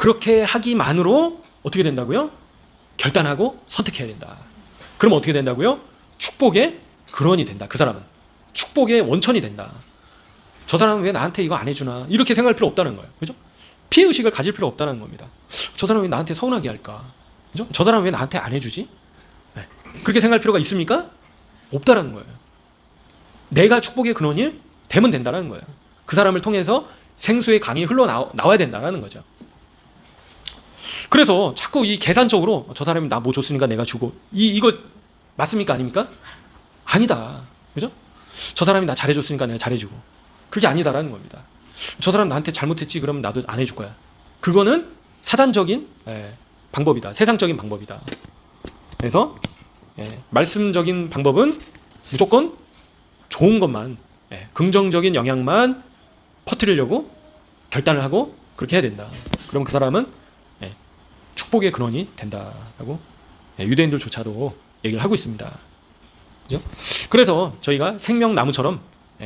그렇게 하기만으로 어떻게 된다고요? 결단하고 선택해야 된다. 그럼 어떻게 된다고요? 축복의 근원이 된다. 그 사람은 축복의 원천이 된다. 저 사람은 왜 나한테 이거 안 해주나, 이렇게 생각할 필요 없다는 거예요. 그죠? 피해의식을 가질 필요 없다는 겁니다. 저 사람은 왜 나한테 서운하게 할까? 그죠? 저 사람은 왜 나한테 안 해주지? 그렇게 생각할 필요가 있습니까? 없다라는 거예요. 내가 축복의 근원이 되면 된다는 거예요. 그 사람을 통해서 생수의 강이 흘러나와야 된다는 거죠. 그래서 자꾸 이 계산적으로 저 사람이 나 뭐 줬으니까 내가 주고, 이거 맞습니까? 아닙니까? 아니다. 그죠? 저 사람이 나 잘해줬으니까 내가 잘해주고, 그게 아니다라는 겁니다. 저 사람 나한테 잘못했지 그러면 나도 안 해줄 거야. 그거는 사단적인 방법이다. 세상적인 방법이다. 그래서 말씀적인 방법은 무조건 좋은 것만, 긍정적인 영향만 퍼뜨리려고 결단을 하고 그렇게 해야 된다. 그럼 그 사람은 축복의 근원이 된다라고 유대인들조차도 얘기를 하고 있습니다. 그죠? 그래서 저희가 생명나무처럼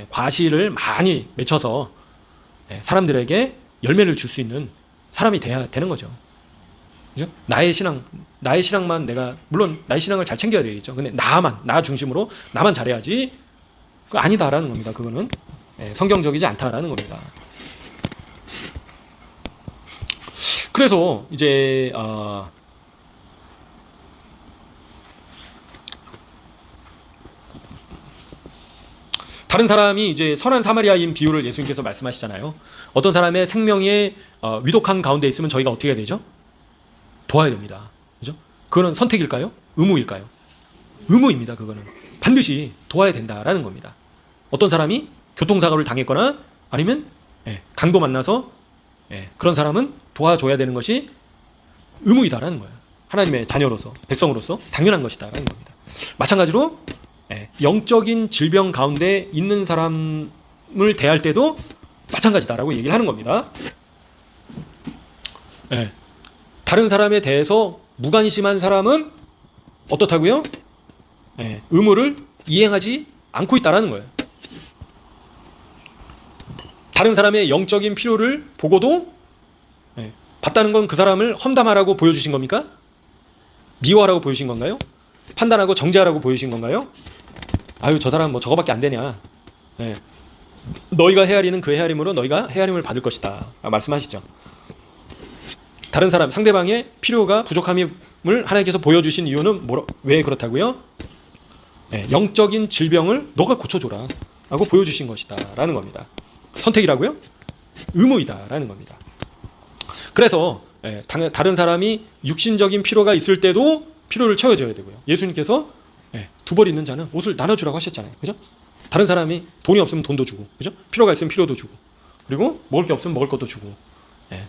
과실을 많이 맺혀서 사람들에게 열매를 줄 수 있는 사람이 돼야 되는 거죠. 그죠? 나의 신앙만 내가, 물론 나의 신앙을 잘 챙겨야 되겠죠. 근데 나 중심으로 나만 잘해야지, 그거 아니다라는 겁니다. 그거는 성경적이지 않다라는 겁니다. 그래서 이제 다른 사람이 이제 선한 사마리아인 비유를 예수님께서 말씀하시잖아요. 어떤 사람의 생명에 위독한 가운데 있으면 저희가 어떻게 해야 되죠? 도와야 됩니다. 그죠? 그거는 선택일까요? 의무일까요? 의무입니다. 그거는 반드시 도와야 된다라는 겁니다. 어떤 사람이 교통사고를 당했거나 아니면 강도 만나서 그런 사람은 도와줘야 되는 것이 의무이다라는 거예요. 하나님의 자녀로서, 백성으로서 당연한 것이다라는 겁니다. 마찬가지로 영적인 질병 가운데 있는 사람을 대할 때도 마찬가지다라고 얘기를 하는 겁니다. 다른 사람에 대해서 무관심한 사람은 어떻다고요? 의무를 이행하지 않고 있다라는 거예요. 다른 사람의 영적인 필요를 보고도 봤다는 건 그 사람을 험담하라고 보여주신 겁니까? 미워하라고 보여주신 건가요? 판단하고 정죄하라고 보여주신 건가요? 아유, 저 사람 뭐 저거밖에 안 되냐. 너희가 헤아리는 그 헤아림으로 너희가 헤아림을 받을 것이다 말씀하시죠. 다른 사람, 상대방의 필요가 부족함을 하나님께서 보여주신 이유는 왜 그렇다고요? 영적인 질병을 너가 고쳐줘라 라고 보여주신 것이다 라는 겁니다. 선택이라고요? 의무이다 라는 겁니다. 그래서 다른 사람이 육신적인 필요가 있을 때도 필요를 채워줘야 되고요. 예수님께서 두 벌 있는 자는 옷을 나눠주라고 하셨잖아요. 그죠? 다른 사람이 돈이 없으면 돈도 주고, 그죠? 필요가 있으면 필요도 주고, 그리고 먹을 게 없으면 먹을 것도 주고,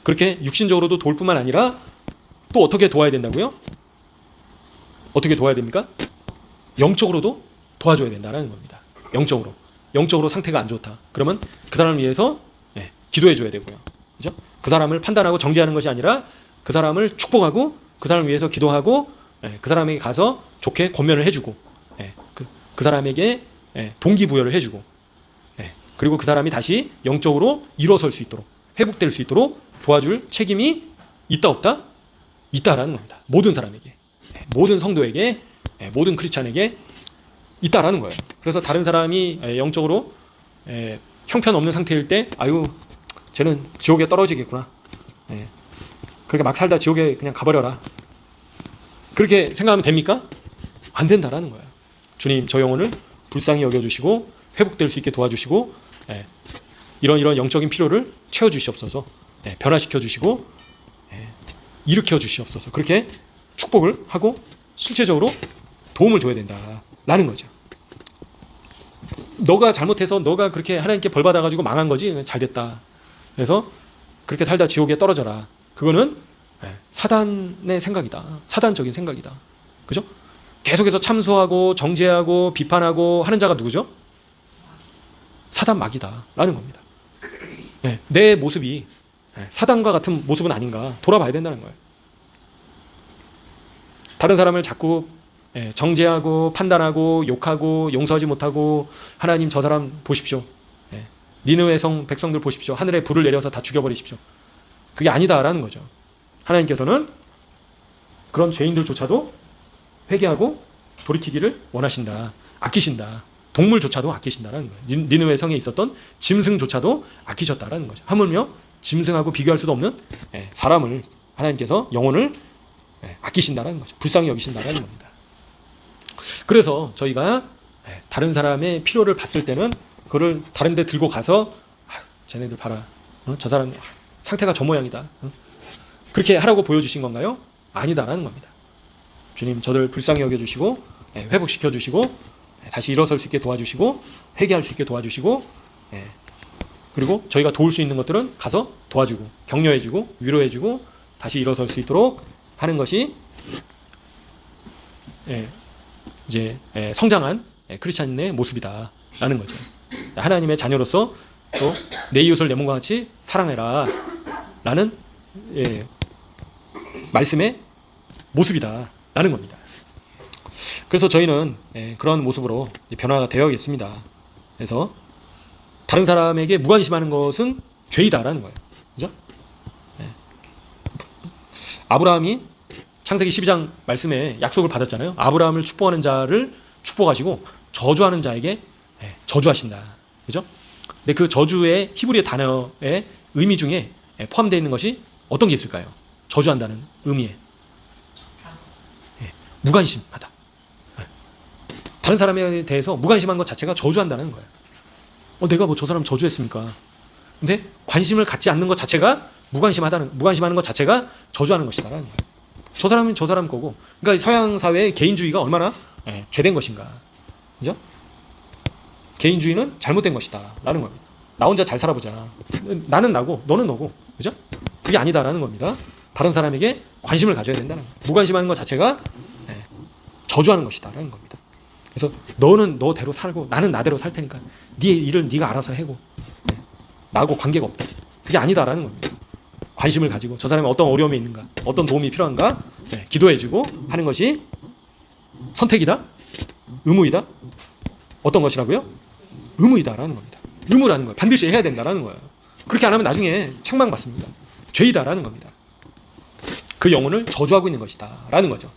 그렇게 육신적으로도 도울 뿐만 아니라 또 어떻게 도와야 된다고요? 어떻게 도와야 됩니까? 영적으로도 도와줘야 된다는 겁니다. 영적으로 상태가 안 좋다. 그러면 그 사람을 위해서 기도해 줘야 되고요. 그죠? 그 사람을 판단하고 정죄하는 것이 아니라 그 사람을 축복하고 그 사람을 위해서 기도하고 그 사람에게 가서 좋게 권면을 해주고 그 사람에게 동기부여를 해주고 그리고 그 사람이 다시 영적으로 일어설 수 있도록, 회복될 수 있도록 도와줄 책임이 있다 없다? 있다라는 겁니다. 모든 사람에게, 모든 성도에게, 모든 크리스찬에게 있다라는 거예요. 그래서 다른 사람이 영적으로 형편없는 상태일 때 아유, 쟤는 지옥에 떨어지겠구나, 그렇게 막 살다 지옥에 그냥 가버려라, 그렇게 생각하면 됩니까? 안 된다라는 거예요. 주님, 저 영혼을 불쌍히 여겨주시고 회복될 수 있게 도와주시고 이런 영적인 필요를 채워주시옵소서, 변화시켜 주시고 일으켜 주시옵소서, 그렇게 축복을 하고 실제적으로 도움을 줘야 된다라는 거죠. 너가 잘못해서 너가 그렇게 하나님께 벌 받아가지고 망한 거지. 잘 됐다. 그래서 그렇게 살다 지옥에 떨어져라. 그거는 사단의 생각이다. 사단적인 생각이다. 그죠? 계속해서 참소하고 정죄하고 비판하고 하는 자가 누구죠? 사단 마귀다라는 겁니다. 내 모습이 사단과 같은 모습은 아닌가 돌아봐야 된다는 거예요. 다른 사람을 자꾸 정죄하고 판단하고 욕하고 용서하지 못하고 하나님 저 사람 보십시오. 니느웨 성 백성들 보십시오. 하늘에 불을 내려서 다 죽여버리십시오. 그게 아니다라는 거죠. 하나님께서는 그런 죄인들조차도 회개하고 돌이키기를 원하신다. 아끼신다. 동물조차도 아끼신다라는 거예요. 니느웨 성에 있었던 짐승조차도 아끼셨다라는 거죠. 하물며 짐승하고 비교할 수도 없는 사람을 하나님께서 영혼을 아끼신다라는 거죠. 불쌍히 여기신다라는 겁니다. 그래서 저희가 다른 사람의 필요를 봤을 때는 그걸 다른 데 들고 가서 쟤네들 봐라. 저 사람 상태가 저 모양이다. 그렇게 하라고 보여주신 건가요? 아니다라는 겁니다. 주님 저들 불쌍히 여겨주시고 회복시켜주시고 다시 일어설 수 있게 도와주시고 회개할 수 있게 도와주시고 그리고 저희가 도울 수 있는 것들은 가서 도와주고 격려해주고 위로해주고 다시 일어설 수 있도록 하는 것이 이제 성장한 크리스찬의 모습이다라는 거죠. 하나님의 자녀로서 또 내 이웃을 내 몸과 같이 사랑해라 라는 말씀의 모습이다라는 겁니다. 그래서 저희는 그런 모습으로 변화가 되어야겠습니다. 그래서 다른 사람에게 무관심하는 것은 죄이다라는 거예요. 그죠? 아브라함이 창세기 12장 말씀에 약속을 받았잖아요. 아브라함을 축복하는 자를 축복하시고 저주하는 자에게 저주하신다. 그죠? 근데 그 저주의 히브리 단어의 의미 중에 포함되어 있는 것이 어떤 게 있을까요? 저주한다는 의미에 무관심하다. 다른 사람에 대해서 무관심한 것 자체가 저주한다는 거예요. 내가 뭐 저 사람 저주했습니까? 근데 관심을 갖지 않는 것 자체가 무관심하는 것 자체가 저주하는 것이다라는 거예요. 저 사람은 저 사람 거고. 그러니까 서양 사회의 개인주의가 얼마나 죄된 것인가. 그죠? 개인주의는 잘못된 것이다라는 겁니다. 나 혼자 잘 살아보자. 나는 나고 너는 너고. 그죠? 그게 아니다라는 겁니다. 다른 사람에게 관심을 가져야 된다는 거예요. 무관심하는 것 자체가 저주하는 것이다라는 겁니다. 그래서 너는 너대로 살고 나는 나대로 살 테니까 네 일을 네가 알아서 해고 나하고 관계가 없다. 그게 아니다라는 겁니다. 관심을 가지고 저 사람이 어떤 어려움이 있는가, 어떤 도움이 필요한가 기도해주고 하는 것이 선택이다? 의무이다? 어떤 것이라고요? 의무이다라는 겁니다. 의무라는 거예요. 반드시 해야 된다라는 거예요. 그렇게 안 하면 나중에 책망받습니다. 죄이다라는 겁니다. 그 영혼을 저주하고 있는 것이다라는 거죠.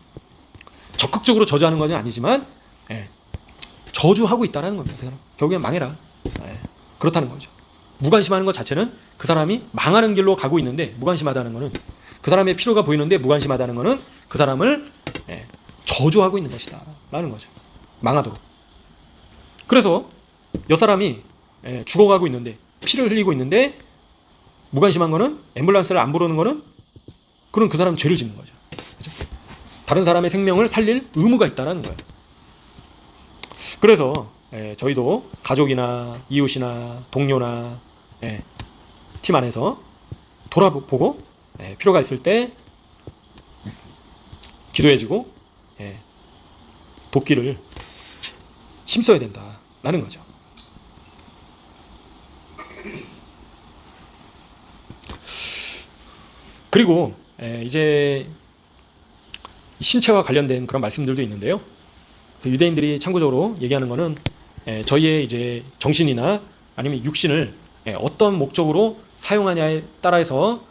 적극적으로 저주하는 것은 아니지만 저주하고 있다라는 겁니다. 그 사람 결국엔 망해라. 그렇다는 거죠. 무관심하는 것 자체는 그 사람이 망하는 길로 가고 있는데, 무관심하다는 것은 그 사람의 필요가 보이는데 무관심하다는 것은 그 사람을 저주하고 있는 것이다 라는 거죠. 망하도록. 그래서 옆사람이 죽어가고 있는데, 피를 흘리고 있는데 무관심한 거는, 앰뷸런스를 안 부르는 거는, 그럼 그 사람은 죄를 짓는 거죠. 그렇죠? 다른 사람의 생명을 살릴 의무가 있다는 거예요. 그래서 저희도 가족이나 이웃이나 동료나 팀 안에서 돌아보고 필요가 있을 때 기도해주고 돕기를 힘써야 된다라는 거죠. 그리고 이제 신체와 관련된 그런 말씀들도 있는데요. 유대인들이 참고적으로 얘기하는 거는 저희의 이제 정신이나 아니면 육신을 어떤 목적으로 사용하냐에 따라서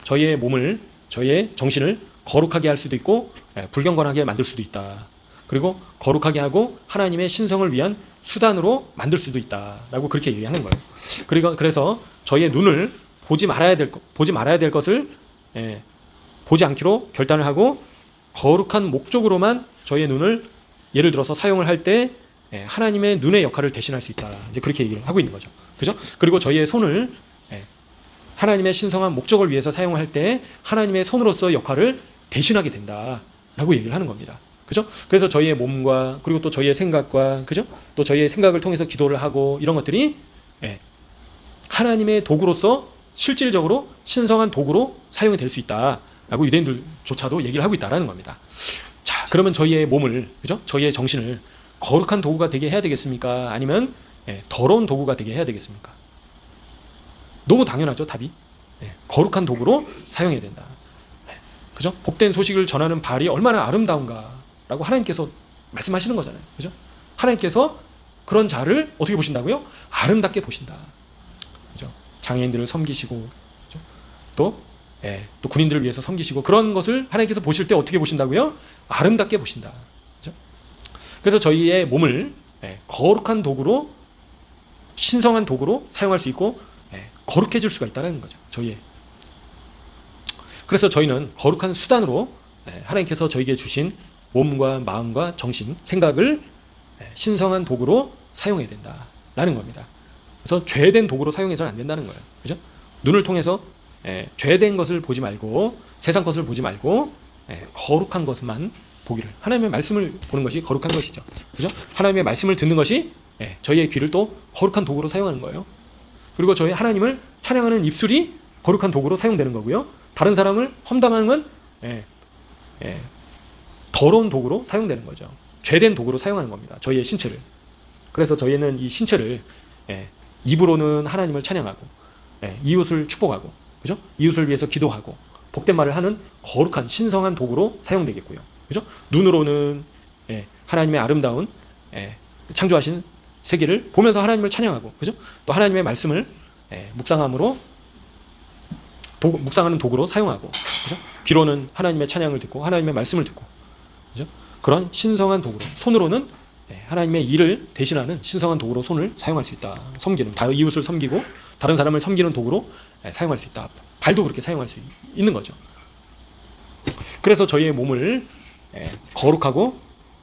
저희의 몸을, 저희의 정신을 거룩하게 할 수도 있고 불경건하게 만들 수도 있다. 그리고 거룩하게 하고 하나님의 신성을 위한 수단으로 만들 수도 있다라고 그렇게 얘기하는 거예요. 그래서 저희의 눈을 보지 말아야 될 것을 보지 않기로 결단을 하고 거룩한 목적으로만 저희의 눈을 예를 들어서 사용을 할 때 하나님의 눈의 역할을 대신할 수 있다. 이제 그렇게 얘기를 하고 있는 거죠. 그죠? 그리고 저희의 손을 하나님의 신성한 목적을 위해서 사용할 때 하나님의 손으로서 역할을 대신하게 된다라고 얘기를 하는 겁니다. 그죠? 그래서 저희의 몸과 그리고 또 저희의 생각과 그죠? 또 저희의 생각을 통해서 기도를 하고 이런 것들이 예, 하나님의 도구로서 실질적으로 신성한 도구로 사용이 될 수 있다라고 유대인들조차도 얘기를 하고 있다라는 겁니다. 자, 그러면 저희의 몸을 그죠? 저희의 정신을 거룩한 도구가 되게 해야 되겠습니까? 아니면 더러운 도구가 되게 해야 되겠습니까? 너무 당연하죠, 답이. 거룩한 도구로 사용해야 된다. 그죠? 복된 소식을 전하는 발이 얼마나 아름다운가라고 하나님께서 말씀하시는 거잖아요. 그죠? 하나님께서 그런 자를 어떻게 보신다고요? 아름답게 보신다. 그죠? 장애인들을 섬기시고, 그죠? 또 군인들을 위해서 섬기시고, 그런 것을 하나님께서 보실 때 어떻게 보신다고요? 아름답게 보신다. 그죠? 그래서 저희의 몸을 거룩한 도구로, 신성한 도구로 사용할 수 있고, 거룩해질 수가 있다는 거죠. 그래서 저희는 거룩한 수단으로 하나님께서 저에게 주신 몸과 마음과 정신, 생각을 신성한 도구로 사용해야 된다라는 겁니다. 그래서 죄된 도구로 사용해서는 안 된다는 거예요. 그죠? 눈을 통해서 죄된 것을 보지 말고 세상 것을 보지 말고 거룩한 것만 보기를, 하나님의 말씀을 보는 것이 거룩한 것이죠. 그죠? 하나님의 말씀을 듣는 것이 저희의 귀를 또 거룩한 도구로 사용하는 거예요. 그리고 저희 하나님을 찬양하는 입술이 거룩한 도구로 사용되는 거고요. 다른 사람을 험담하는 건 더러운 도구로 사용되는 거죠. 죄된 도구로 사용하는 겁니다. 저희의 신체를. 그래서 저희는 이 신체를 입으로는 하나님을 찬양하고 이웃을 축복하고, 그죠? 이웃을 위해서 기도하고 복된 말을 하는 거룩한 신성한 도구로 사용되겠고요. 그죠? 눈으로는 하나님의 아름다운 창조하신 세계를 보면서 하나님을 찬양하고, 그죠? 또 하나님의 말씀을 묵상함으로 묵상하는 도구로 사용하고, 그죠? 귀로는 하나님의 찬양을 듣고 하나님의 말씀을 듣고, 그죠? 그런 신성한 도구로, 손으로는 하나님의 일을 대신하는 신성한 도구로 손을 사용할 수 있다. 섬기는, 이웃을 섬기고 다른 사람을 섬기는 도구로 사용할 수 있다. 발도 그렇게 사용할 수 있는 거죠. 그래서 저희의 몸을 거룩하고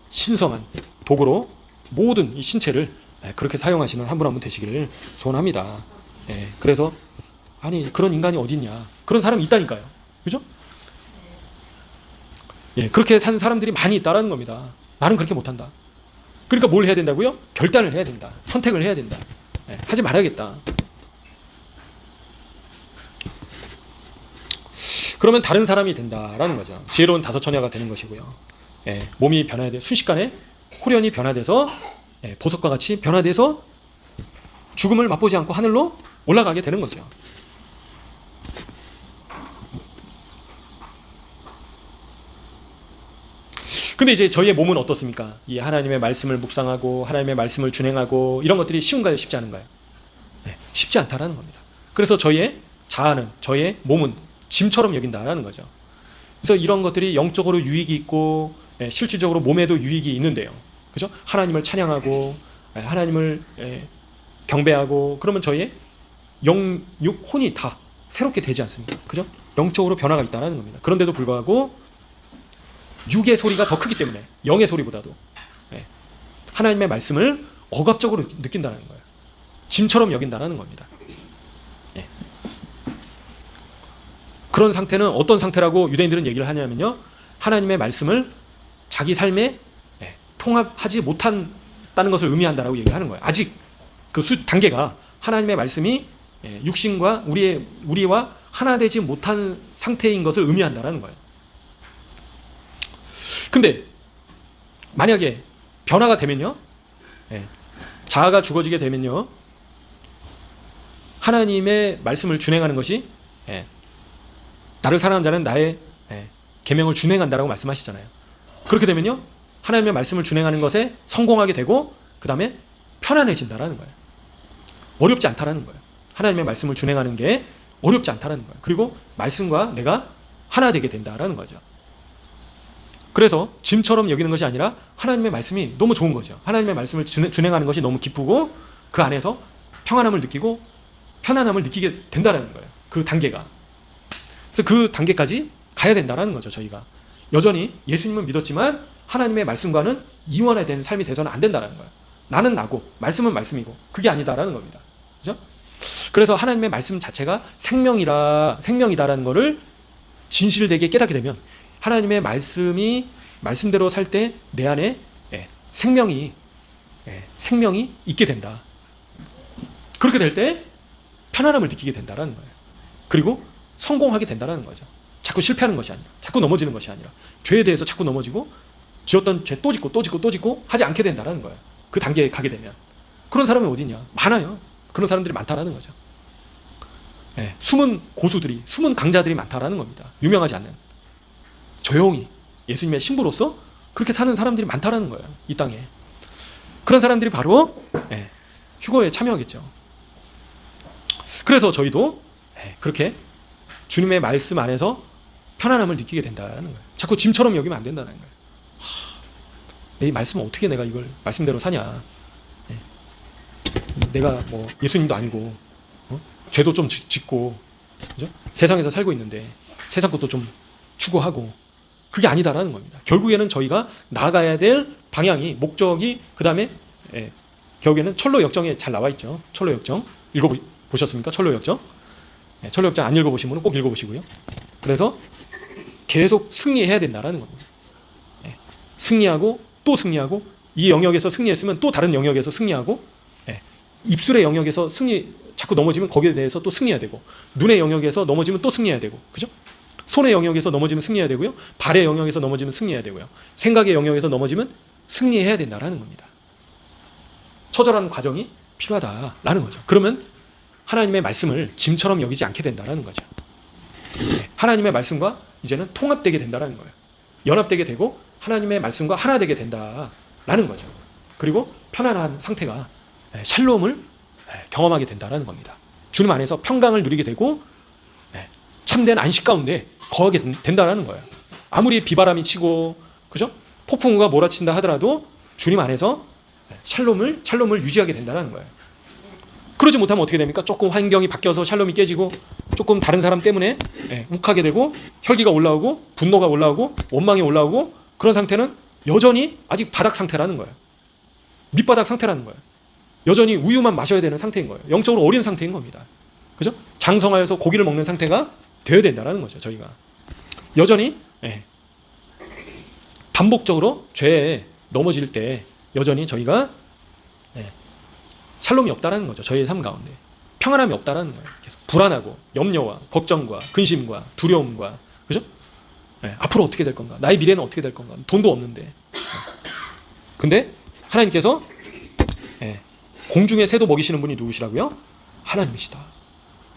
신성한 도구로 모든 이 신체를 그렇게 사용하시는 한 분 한 분 되시기를 소원합니다. 그래서 아니 그런 인간이 어디 있냐, 그런 사람이 있다니까요. 그죠? 그렇게 산 사람들이 많이 있다라는 겁니다. 나는 그렇게 못한다. 그러니까 뭘 해야 된다고요? 결단을 해야 된다. 선택을 해야 된다. 하지 말아야겠다. 그러면 다른 사람이 된다라는 거죠. 지혜로운 다섯 처녀가 되는 것이고요. 몸이 변화돼, 순식간에 호련이 변화돼서 보석과 같이 변화돼서 죽음을 맛보지 않고 하늘로 올라가게 되는 거죠. 근데 이제 저희의 몸은 어떻습니까? 이 하나님의 말씀을 묵상하고 하나님의 말씀을 준행하고 이런 것들이 쉬운가요? 쉽지 않은가요? 쉽지 않다라는 겁니다. 그래서 저희의 자아는, 저희의 몸은 짐처럼 여긴다라는 거죠. 그래서 이런 것들이 영적으로 유익이 있고 실질적으로 몸에도 유익이 있는데요. 그죠? 하나님을 찬양하고 하나님을 경배하고 그러면 저희의 영, 육, 혼이 다 새롭게 되지 않습니까? 그죠? 영적으로 변화가 있다는 겁니다. 그런데도 불구하고 육의 소리가 더 크기 때문에 영의 소리보다도 하나님의 말씀을 억압적으로 느낀다는 거예요. 짐처럼 여긴다는 겁니다. 그런 상태는 어떤 상태라고 유대인들은 얘기를 하냐면요, 하나님의 말씀을 자기 삶에 통합하지 못한다는 것을 의미한다라고 얘기하는 거예요. 아직 그 단계가 하나님의 말씀이 육신과 우리와 하나 되지 못한 상태인 것을 의미한다라는 거예요. 근데 만약에 변화가 되면요, 자아가 죽어지게 되면요, 하나님의 말씀을 준행하는 것이 나를 사랑하는 자는 나의 계명을 준행한다라고 말씀하시잖아요. 그렇게 되면요, 하나님의 말씀을 준행하는 것에 성공하게 되고 그 다음에 편안해진다라는 거예요. 어렵지 않다라는 거예요. 하나님의 말씀을 준행하는 게 어렵지 않다라는 거예요. 그리고 말씀과 내가 하나 되게 된다라는 거죠. 그래서 짐처럼 여기는 것이 아니라 하나님의 말씀이 너무 좋은 거죠. 하나님의 말씀을 준행하는 것이 너무 기쁘고 그 안에서 평안함을 느끼고 편안함을 느끼게 된다는 거예요. 그 단계가. 그래서 그 단계까지 가야 된다는 거죠. 저희가 여전히 예수님은 믿었지만 하나님의 말씀과는 이원해야 되는 삶이 돼서는 안 된다는 거예요. 나는 나고 말씀은 말씀이고 그게 아니다라는 겁니다. 그죠? 그래서 하나님의 말씀 자체가 생명이다라는 거를 진실되게 깨닫게 되면 하나님의 말씀대로 살 때 내 안에 생명이 있게 된다. 그렇게 될 때 편안함을 느끼게 된다라는 거예요. 그리고 성공하게 된다라는 거죠. 자꾸 실패하는 것이 아니라, 자꾸 넘어지는 것이 아니라, 죄에 대해서 자꾸 넘어지고 지었던 죄 또 짓고 하지 않게 된다라는 거예요. 그 단계에 가게 되면. 그런 사람이 어디냐? 많아요. 그런 사람들이 많다라는 거죠. 숨은 고수들이, 숨은 강자들이 많다라는 겁니다. 유명하지 않는, 조용히 예수님의 신부로서 그렇게 사는 사람들이 많다라는 거예요. 이 땅에. 그런 사람들이 바로 휴거에 참여하겠죠. 그래서 저희도 그렇게 주님의 말씀 안에서 편안함을 느끼게 된다는 거예요. 자꾸 짐처럼 여기면 안 된다는 거예요. 내 말씀은 어떻게 내가 이걸 말씀대로 사냐. 내가 뭐 예수님도 아니고 죄도 좀 짓고, 그죠? 세상에서 살고 있는데 세상 것도 좀 추구하고, 그게 아니다라는 겁니다. 결국에는 저희가 나아가야 될 방향이, 목적이, 그 다음에 결국에는 철로 역정에 잘 나와 있죠. 철로 역정 읽어보셨습니까? 철로 역정. 철로 역정 안 읽어보신 분은 꼭 읽어보시고요. 그래서 계속 승리해야 된다라는 겁니다. 승리하고 또 승리하고, 이 영역에서 승리했으면 또 다른 영역에서 승리하고, 입술의 영역에서 자꾸 넘어지면 거기에 대해서 또 승리해야 되고, 눈의 영역에서 넘어지면 또 승리해야 되고, 그죠? 손의 영역에서 넘어지면 승리해야 되고요. 발의 영역에서 넘어지면 승리해야 되고요. 생각의 영역에서 넘어지면 승리해야 된다라는 겁니다. 처절한 과정이 필요하다라는 거죠. 그러면 하나님의 말씀을 짐처럼 여기지 않게 된다라는 거죠. 하나님의 말씀과 이제는 통합되게 된다라는 거예요. 연합되게 되고 하나님의 말씀과 하나 되게 된다라는 거죠. 그리고 편안한 상태가, 샬롬을 경험하게 된다라는 겁니다. 주님 안에서 평강을 누리게 되고 참된 안식 가운데 거하게 된다라는 거예요. 아무리 비바람이 치고, 그죠? 폭풍우가 몰아친다 하더라도 주님 안에서 샬롬을 유지하게 된다는 거예요. 그러지 못하면 어떻게 됩니까? 조금 환경이 바뀌어서 샬롬이 깨지고, 조금 다른 사람 때문에 욱하게 되고, 혈기가 올라오고, 분노가 올라오고, 원망이 올라오고, 그런 상태는 여전히 아직 바닥 상태라는 거예요. 밑바닥 상태라는 거예요. 여전히 우유만 마셔야 되는 상태인 거예요. 영적으로 어린 상태인 겁니다. 그죠? 장성하여서 고기를 먹는 상태가 되어야 된다는 거죠. 저희가 여전히 반복적으로 죄에 넘어질 때 여전히 저희가 샬롬이 없다라는 거죠. 저희의 삶 가운데 평안함이 없다라는 거예요. 계속 불안하고 염려와 걱정과 근심과 두려움과, 그죠? 앞으로 어떻게 될 건가? 나의 미래는 어떻게 될 건가? 돈도 없는데. 근데 하나님께서 공중의 새도 먹이시는 분이 누구시라고요? 하나님이시다.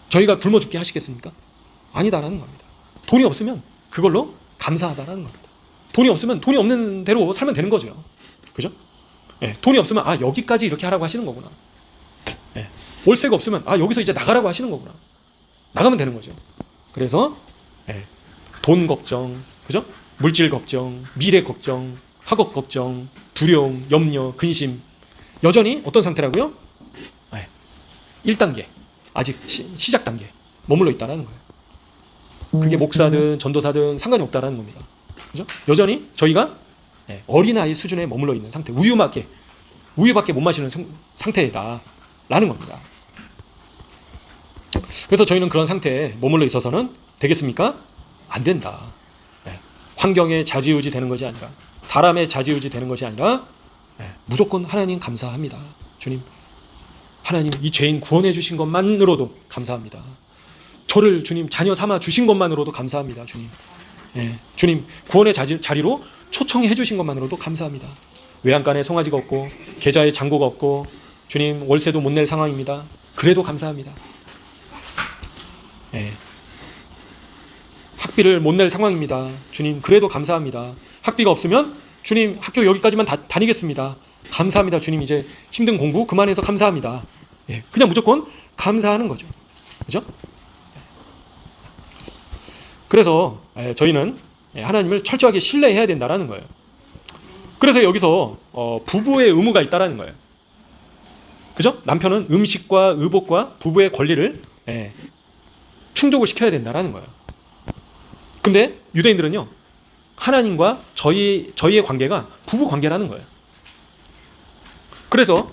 저희가 굶어 죽게 하시겠습니까? 아니다라는 겁니다. 돈이 없으면 그걸로 감사하다라는 겁니다. 돈이 없으면 돈이 없는 대로 살면 되는 거죠. 그죠? 돈이 없으면 여기까지 이렇게 하라고 하시는 거구나. 월세가 없으면 여기서 이제 나가라고 하시는 거구나. 나가면 되는 거죠. 그래서 돈 걱정, 그죠? 물질 걱정, 미래 걱정, 학업 걱정, 두려움, 염려, 근심, 여전히 어떤 상태라고요? 1단계, 아직 시작 단계 머물러 있다는 거예요. 그게 목사든 전도사든 상관이 없다는 겁니다. 그죠? 여전히 저희가 어린아이 수준에 머물러 있는 상태, 우유밖에 못 마시는 상태다라는 겁니다. 그래서 저희는 그런 상태에 머물러 있어서는 되겠습니까? 안 된다. 환경에 좌지우지 되는 것이 아니라, 사람의 좌지우지 되는 것이 아니라, 무조건 하나님 감사합니다. 주님, 하나님 이 죄인 구원해 주신 것만으로도 감사합니다. 저를 주님 자녀 삼아 주신 것만으로도 감사합니다. 주님, 주님 구원의 자리로 초청해 주신 것만으로도 감사합니다. 외양간에 송아지가 없고 계좌에 잔고가 없고 주님 월세도 못 낼 상황입니다. 그래도 감사합니다. 학비를 못 낼 상황입니다. 주님 그래도 감사합니다. 학비가 없으면 주님 학교 여기까지만 다니겠습니다. 감사합니다. 주님 이제 힘든 공부 그만해서 감사합니다. 그냥 무조건 감사하는 거죠. 그죠? 그래서 저희는 하나님을 철저하게 신뢰해야 된다라는 거예요. 그래서 여기서 부부의 의무가 있다라는 거예요. 그죠? 남편은 음식과 의복과 부부의 권리를 충족을 시켜야 된다라는 거예요. 근데 유대인들은요, 하나님과 저희의 관계가 부부 관계라는 거예요. 그래서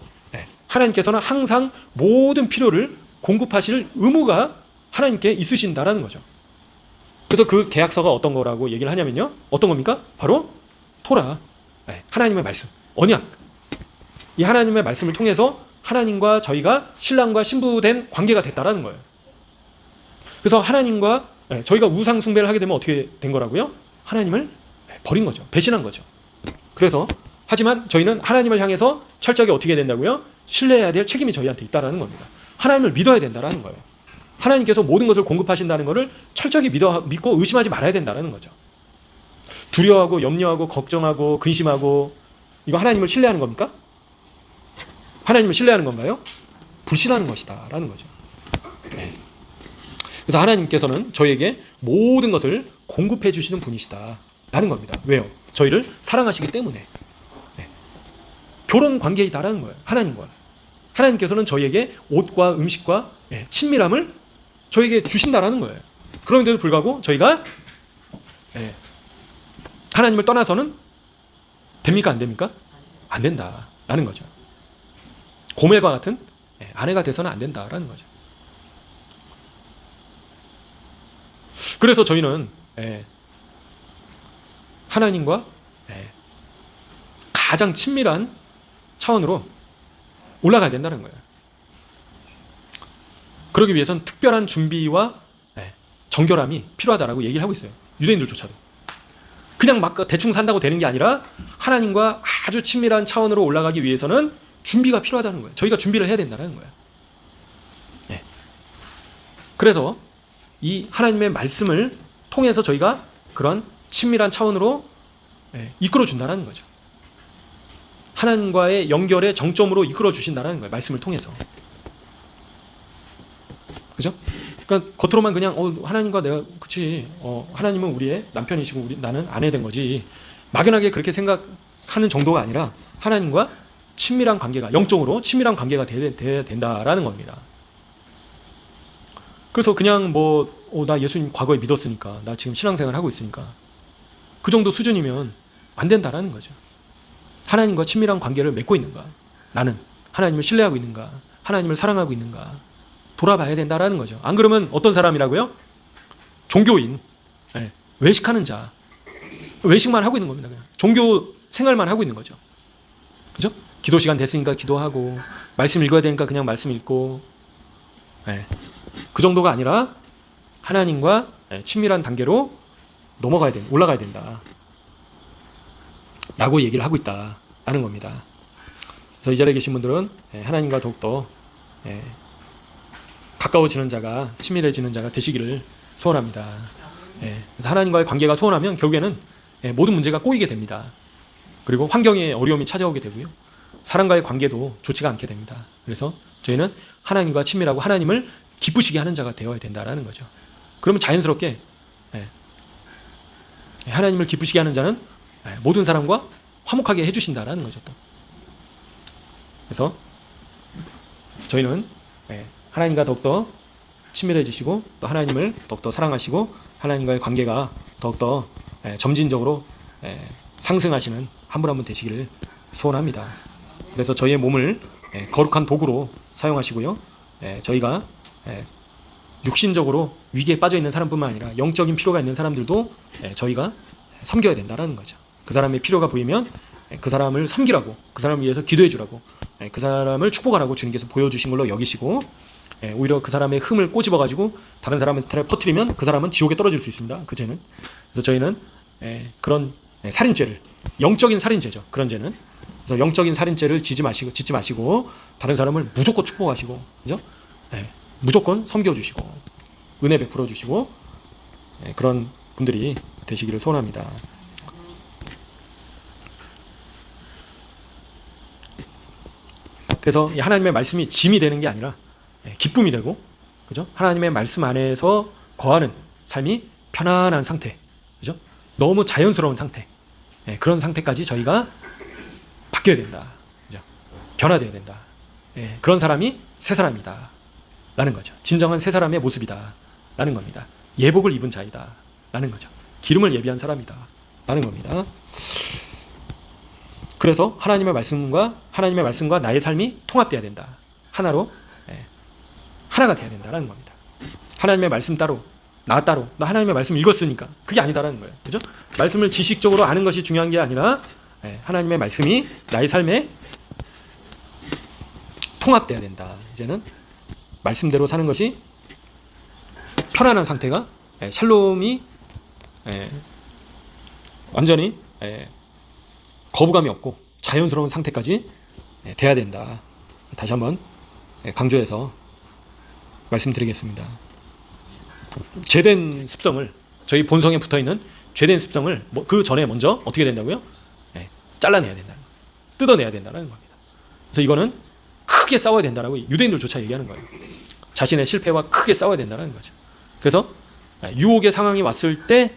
하나님께서는 항상 모든 필요를 공급하실 의무가 하나님께 있으신다라는 거죠. 그래서 그 계약서가 어떤 거라고 얘기를 하냐면요. 어떤 겁니까? 바로 토라. 하나님의 말씀, 언약. 이 하나님의 말씀을 통해서 하나님과 저희가 신랑과 신부된 관계가 됐다라는 거예요. 그래서 하나님과 저희가 우상 숭배를 하게 되면 어떻게 된 거라고요? 하나님을 버린 거죠. 배신한 거죠. 그래서 하지만 저희는 하나님을 향해서 철저하게 어떻게 된다고요? 신뢰해야 될 책임이 저희한테 있다라는 겁니다. 하나님을 믿어야 된다라는 거예요. 하나님께서 모든 것을 공급하신다는 것을 철저하게 믿고 의심하지 말아야 된다는 거죠. 두려워하고 염려하고 걱정하고 근심하고 이거 하나님을 신뢰하는 겁니까? 하나님을 신뢰하는 건가요? 불신하는 것이다 라는 거죠. 네. 그래서 하나님께서는 저희에게 모든 것을 공급해 주시는 분이시다 라는 겁니다. 왜요? 저희를 사랑하시기 때문에. 네. 결혼 관계이다라는 거예요. 하나님과. 하나님께서는 저희에게 옷과 음식과 친밀함을 저에게 주신다라는 거예요. 그런데도 불구하고 저희가 하나님을 떠나서는 됩니까? 안 됩니까? 안 된다라는 거죠. 고멜과 같은 아내가 돼서는 안 된다라는 거죠. 그래서 저희는 하나님과 가장 친밀한 차원으로 올라가야 된다는 거예요. 그러기 위해서는 특별한 준비와 정결함이 필요하다라고 얘기를 하고 있어요. 유대인들조차도. 그냥 막 대충 산다고 되는 게 아니라 하나님과 아주 친밀한 차원으로 올라가기 위해서는 준비가 필요하다는 거예요. 저희가 준비를 해야 된다는 거예요. 그래서 이 하나님의 말씀을 통해서 저희가 그런 친밀한 차원으로 이끌어 준다는 거죠. 하나님과의 연결의 정점으로 이끌어 주신다는 거예요. 말씀을 통해서. 그죠? 그러니까 겉으로만 그냥 하나님과 내가 그치 하나님은 우리의 남편이시고 나는 아내 된 거지 막연하게 그렇게 생각하는 정도가 아니라 하나님과 친밀한 관계가 영적으로 친밀한 관계가 돼야 된다라는 겁니다. 그래서 그냥 나 예수님 과거에 믿었으니까 나 지금 신앙생활 하고 있으니까 그 정도 수준이면 안 된다라는 거죠. 하나님과 친밀한 관계를 맺고 있는가? 나는 하나님을 신뢰하고 있는가? 하나님을 사랑하고 있는가? 돌아봐야 된다라는 거죠. 안 그러면 어떤 사람이라고요? 종교인, 외식하는 자, 외식만 하고 있는 겁니다. 그냥 종교 생활만 하고 있는 거죠. 그죠? 기도 시간 됐으니까 기도하고 말씀 읽어야 되니까 그냥 말씀 읽고 그 정도가 아니라 하나님과 친밀한 단계로 올라가야 된다 라고 얘기를 하고 있다라는 겁니다. 그래서 이 자리에 계신 분들은 하나님과 더욱더 가까워지는 자가 친밀해지는 자가 되시기를 소원합니다. 그래서 하나님과의 관계가 소원하면 결국에는 모든 문제가 꼬이게 됩니다. 그리고 환경에 어려움이 찾아오게 되고요. 사람과의 관계도 좋지가 않게 됩니다. 그래서 저희는 하나님과 친밀하고 하나님을 기쁘시게 하는 자가 되어야 된다라는 거죠. 그러면 자연스럽게 하나님을 기쁘시게 하는 자는 모든 사람과 화목하게 해주신다라는 거죠. 또. 그래서 저희는 하나님과 더욱더 친밀해지시고 또 하나님을 더욱더 사랑하시고 하나님과의 관계가 더욱더 점진적으로 상승하시는 한 분 한 분 되시기를 소원합니다. 그래서 저희의 몸을 거룩한 도구로 사용하시고요. 저희가 육신적으로 위기에 빠져 있는 사람뿐만 아니라 영적인 필요가 있는 사람들도 저희가 섬겨야 된다라는 거죠. 그 사람의 필요가 보이면 그 사람을 섬기라고, 그 사람을 위해서 기도해 주라고, 그 사람을 축복하라고 주님께서 보여주신 걸로 여기시고 오히려 그 사람의 흠을 꼬집어가지고 다른 사람한테 퍼뜨리면 그 사람은 지옥에 떨어질 수 있습니다. 그 죄는. 그래서 저희는 그런 살인죄를, 영적인 살인죄죠. 그런 죄는. 그래서 영적인 살인죄를 짓지 마시고 다른 사람을 무조건 축복하시고, 그죠? 무조건 섬겨주시고 은혜 베풀어 주시고 그런 분들이 되시기를 소원합니다. 그래서 하나님의 말씀이 짐이 되는 게 아니라 기쁨이 되고, 그죠? 하나님의 말씀 안에서 거하는 삶이 편안한 상태, 그죠? 너무 자연스러운 상태, 그런 상태까지 저희가 바뀌어야 된다, 그죠? 변화되어야 된다. 그런 사람이 새 사람이다 라는 거죠. 진정한 새 사람의 모습이다 라는 겁니다. 예복을 입은 자이다 라는 거죠. 기름을 예비한 사람이다 라는 겁니다. 그래서 하나님의 말씀과 나의 삶이 통합돼야 된다. 하나로 하나가 돼야 된다는 겁니다. 하나님의 말씀 따로 나 따로 나 하나님의 말씀 읽었으니까 그게 아니다라는 거예요. 그죠? 말씀을 지식적으로 아는 것이 중요한 게 아니라 하나님의 말씀이 나의 삶에 통합돼야 된다. 이제는 말씀대로 사는 것이 편안한 상태가 샬롬이 완전히 거부감이 없고 자연스러운 상태까지 돼야 된다. 다시 한번 강조해서 말씀드리겠습니다. 죄된 습성을 저희 본성에 붙어있는 죄된 습성을 그 전에 먼저 어떻게 된다고요? 잘라내야 된다는 거예요. 뜯어내야 된다는 겁니다. 그래서 이거는 크게 싸워야 된다라고 유대인들조차 얘기하는 거예요. 자신의 실패와 크게 싸워야 된다는 거죠. 그래서 유혹의 상황이 왔을 때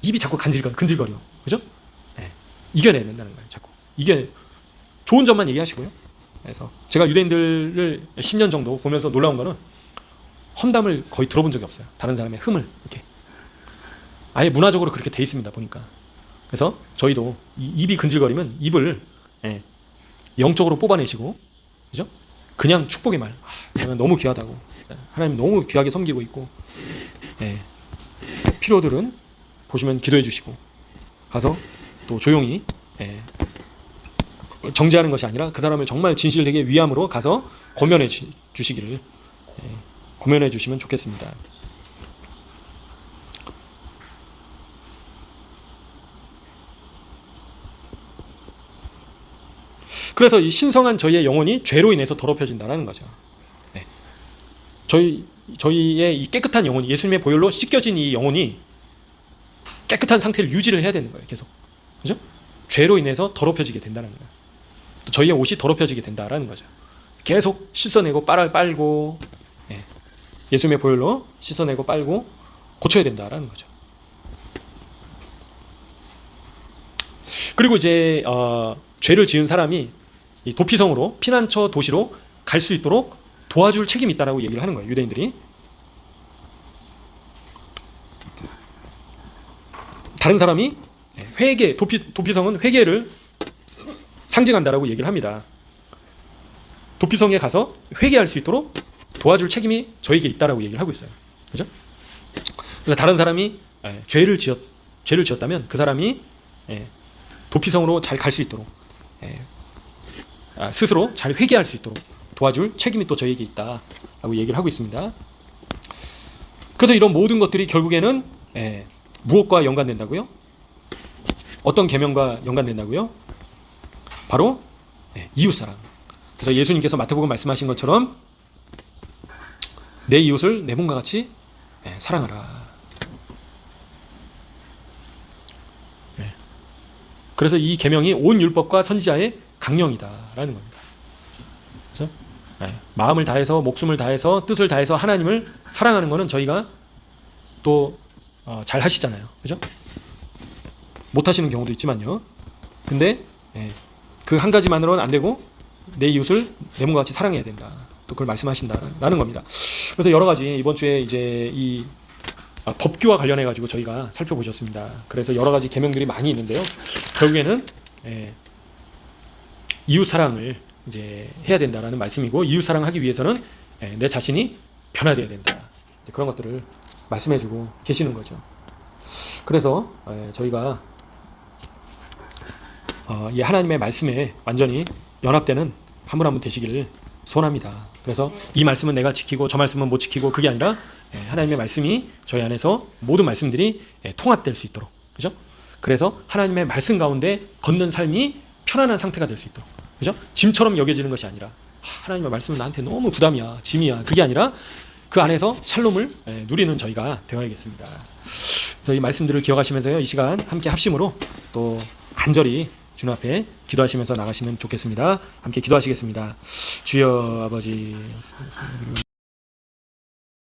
입이 자꾸 근질거려. 그죠? 이겨내야 된다는 거예요. 자꾸. 이게 좋은 점만 얘기하시고요. 그래서 제가 유대인들을 10년 정도 보면서 놀라운 거는 험담을 거의 들어본 적이 없어요. 다른 사람의 흠을 이렇게. 아예 문화적으로 그렇게 돼 있습니다. 보니까. 그래서 저희도 입이 근질거리면 입을 영적으로 뽑아내시고, 그죠? 그냥 축복의 말. 내가 너무 귀하다고. 하나님 너무 귀하게 섬기고 있고, 필요들은 보시면 기도해 주시고, 가서 또 조용히 정죄하는 것이 아니라 그 사람을 정말 진실되게 위함으로 가서 고면해 주시기를 고면해 주시면 좋겠습니다. 그래서 이 신성한 저희의 영혼이 죄로 인해서 더럽혀진다는 거죠. 저희의 이 깨끗한 영혼이 예수님의 보혈로 씻겨진 이 영혼이 깨끗한 상태를 유지를 해야 되는 거예요. 계속. 그죠? 죄로 인해서 더럽혀지게 된다는 거예요. 또 저희의 옷이 더럽혀지게 된다라는 거죠. 계속 씻어내고 빨고 예수님의 보혈로 씻어내고 빨고 고쳐야 된다라는 거죠. 그리고 이제 죄를 지은 사람이 이 도피성으로 피난처 도시로 갈 수 있도록 도와줄 책임이 있다라고 얘기를 하는 거예요. 유대인들이. 다른 사람이 회개, 도피성은 회개를 상징한다라고 얘기를 합니다. 도피성에 가서 회개할 수 있도록 도와줄 책임이 저에게 있다라고 얘기를 하고 있어요. 그죠? 그래서 다른 사람이 죄를 지었다면 그 사람이 도피성으로 잘 갈 수 있도록 스스로 잘 회개할 수 있도록 도와줄 책임이 또 저에게 있다라고 얘기를 하고 있습니다. 그래서 이런 모든 것들이 결국에는 무엇과 연관된다고요? 어떤 계명과 연관된다고요? 바로 이웃사랑. 그래서 예수님께서 마태복음 말씀하신 것처럼 내 이웃을 내 몸과 같이 사랑하라. 그래서 이 계명이 온 율법과 선지자의 강령이다라는 겁니다. 그래서 마음을 다해서 목숨을 다해서 뜻을 다해서 하나님을 사랑하는 것은 저희가 또 잘 하시잖아요. 그죠? 못 하시는 경우도 있지만요. 근데 그 한 가지만으로는 안 되고 내 이웃을 내 몸과 같이 사랑해야 된다. 또 그걸 말씀하신다라는 겁니다. 그래서 여러 가지 이번 주에 이제 이 법규와 관련해 가지고 저희가 살펴보셨습니다. 그래서 여러 가지 계명들이 많이 있는데요. 결국에는 이웃 사랑을 이제 해야 된다라는 말씀이고, 이웃 사랑하기 위해서는 내 자신이 변화되어야 된다. 이제 그런 것들을 말씀해주고 계시는 거죠. 그래서 저희가 이 하나님의 말씀에 완전히 연합되는 한 분 한 분 되시기를 소원합니다. 그래서 이 말씀은 내가 지키고 저 말씀은 못 지키고 그게 아니라 하나님의 말씀이 저희 안에서 모든 말씀들이 통합될 수 있도록, 그죠? 그래서 하나님의 말씀 가운데 걷는 삶이 편안한 상태가 될 수 있도록, 그죠? 짐처럼 여겨지는 것이 아니라 하나님의 말씀은 나한테 너무 부담이야, 짐이야, 그게 아니라 그 안에서 샬롬을 누리는 저희가 되어야겠습니다. 그래서 이 말씀들을 기억하시면서요, 이 시간 함께 합심으로 또 간절히 주님 앞에 기도하시면서 나가시면 좋겠습니다. 함께 기도하시겠습니다. 주여 아버지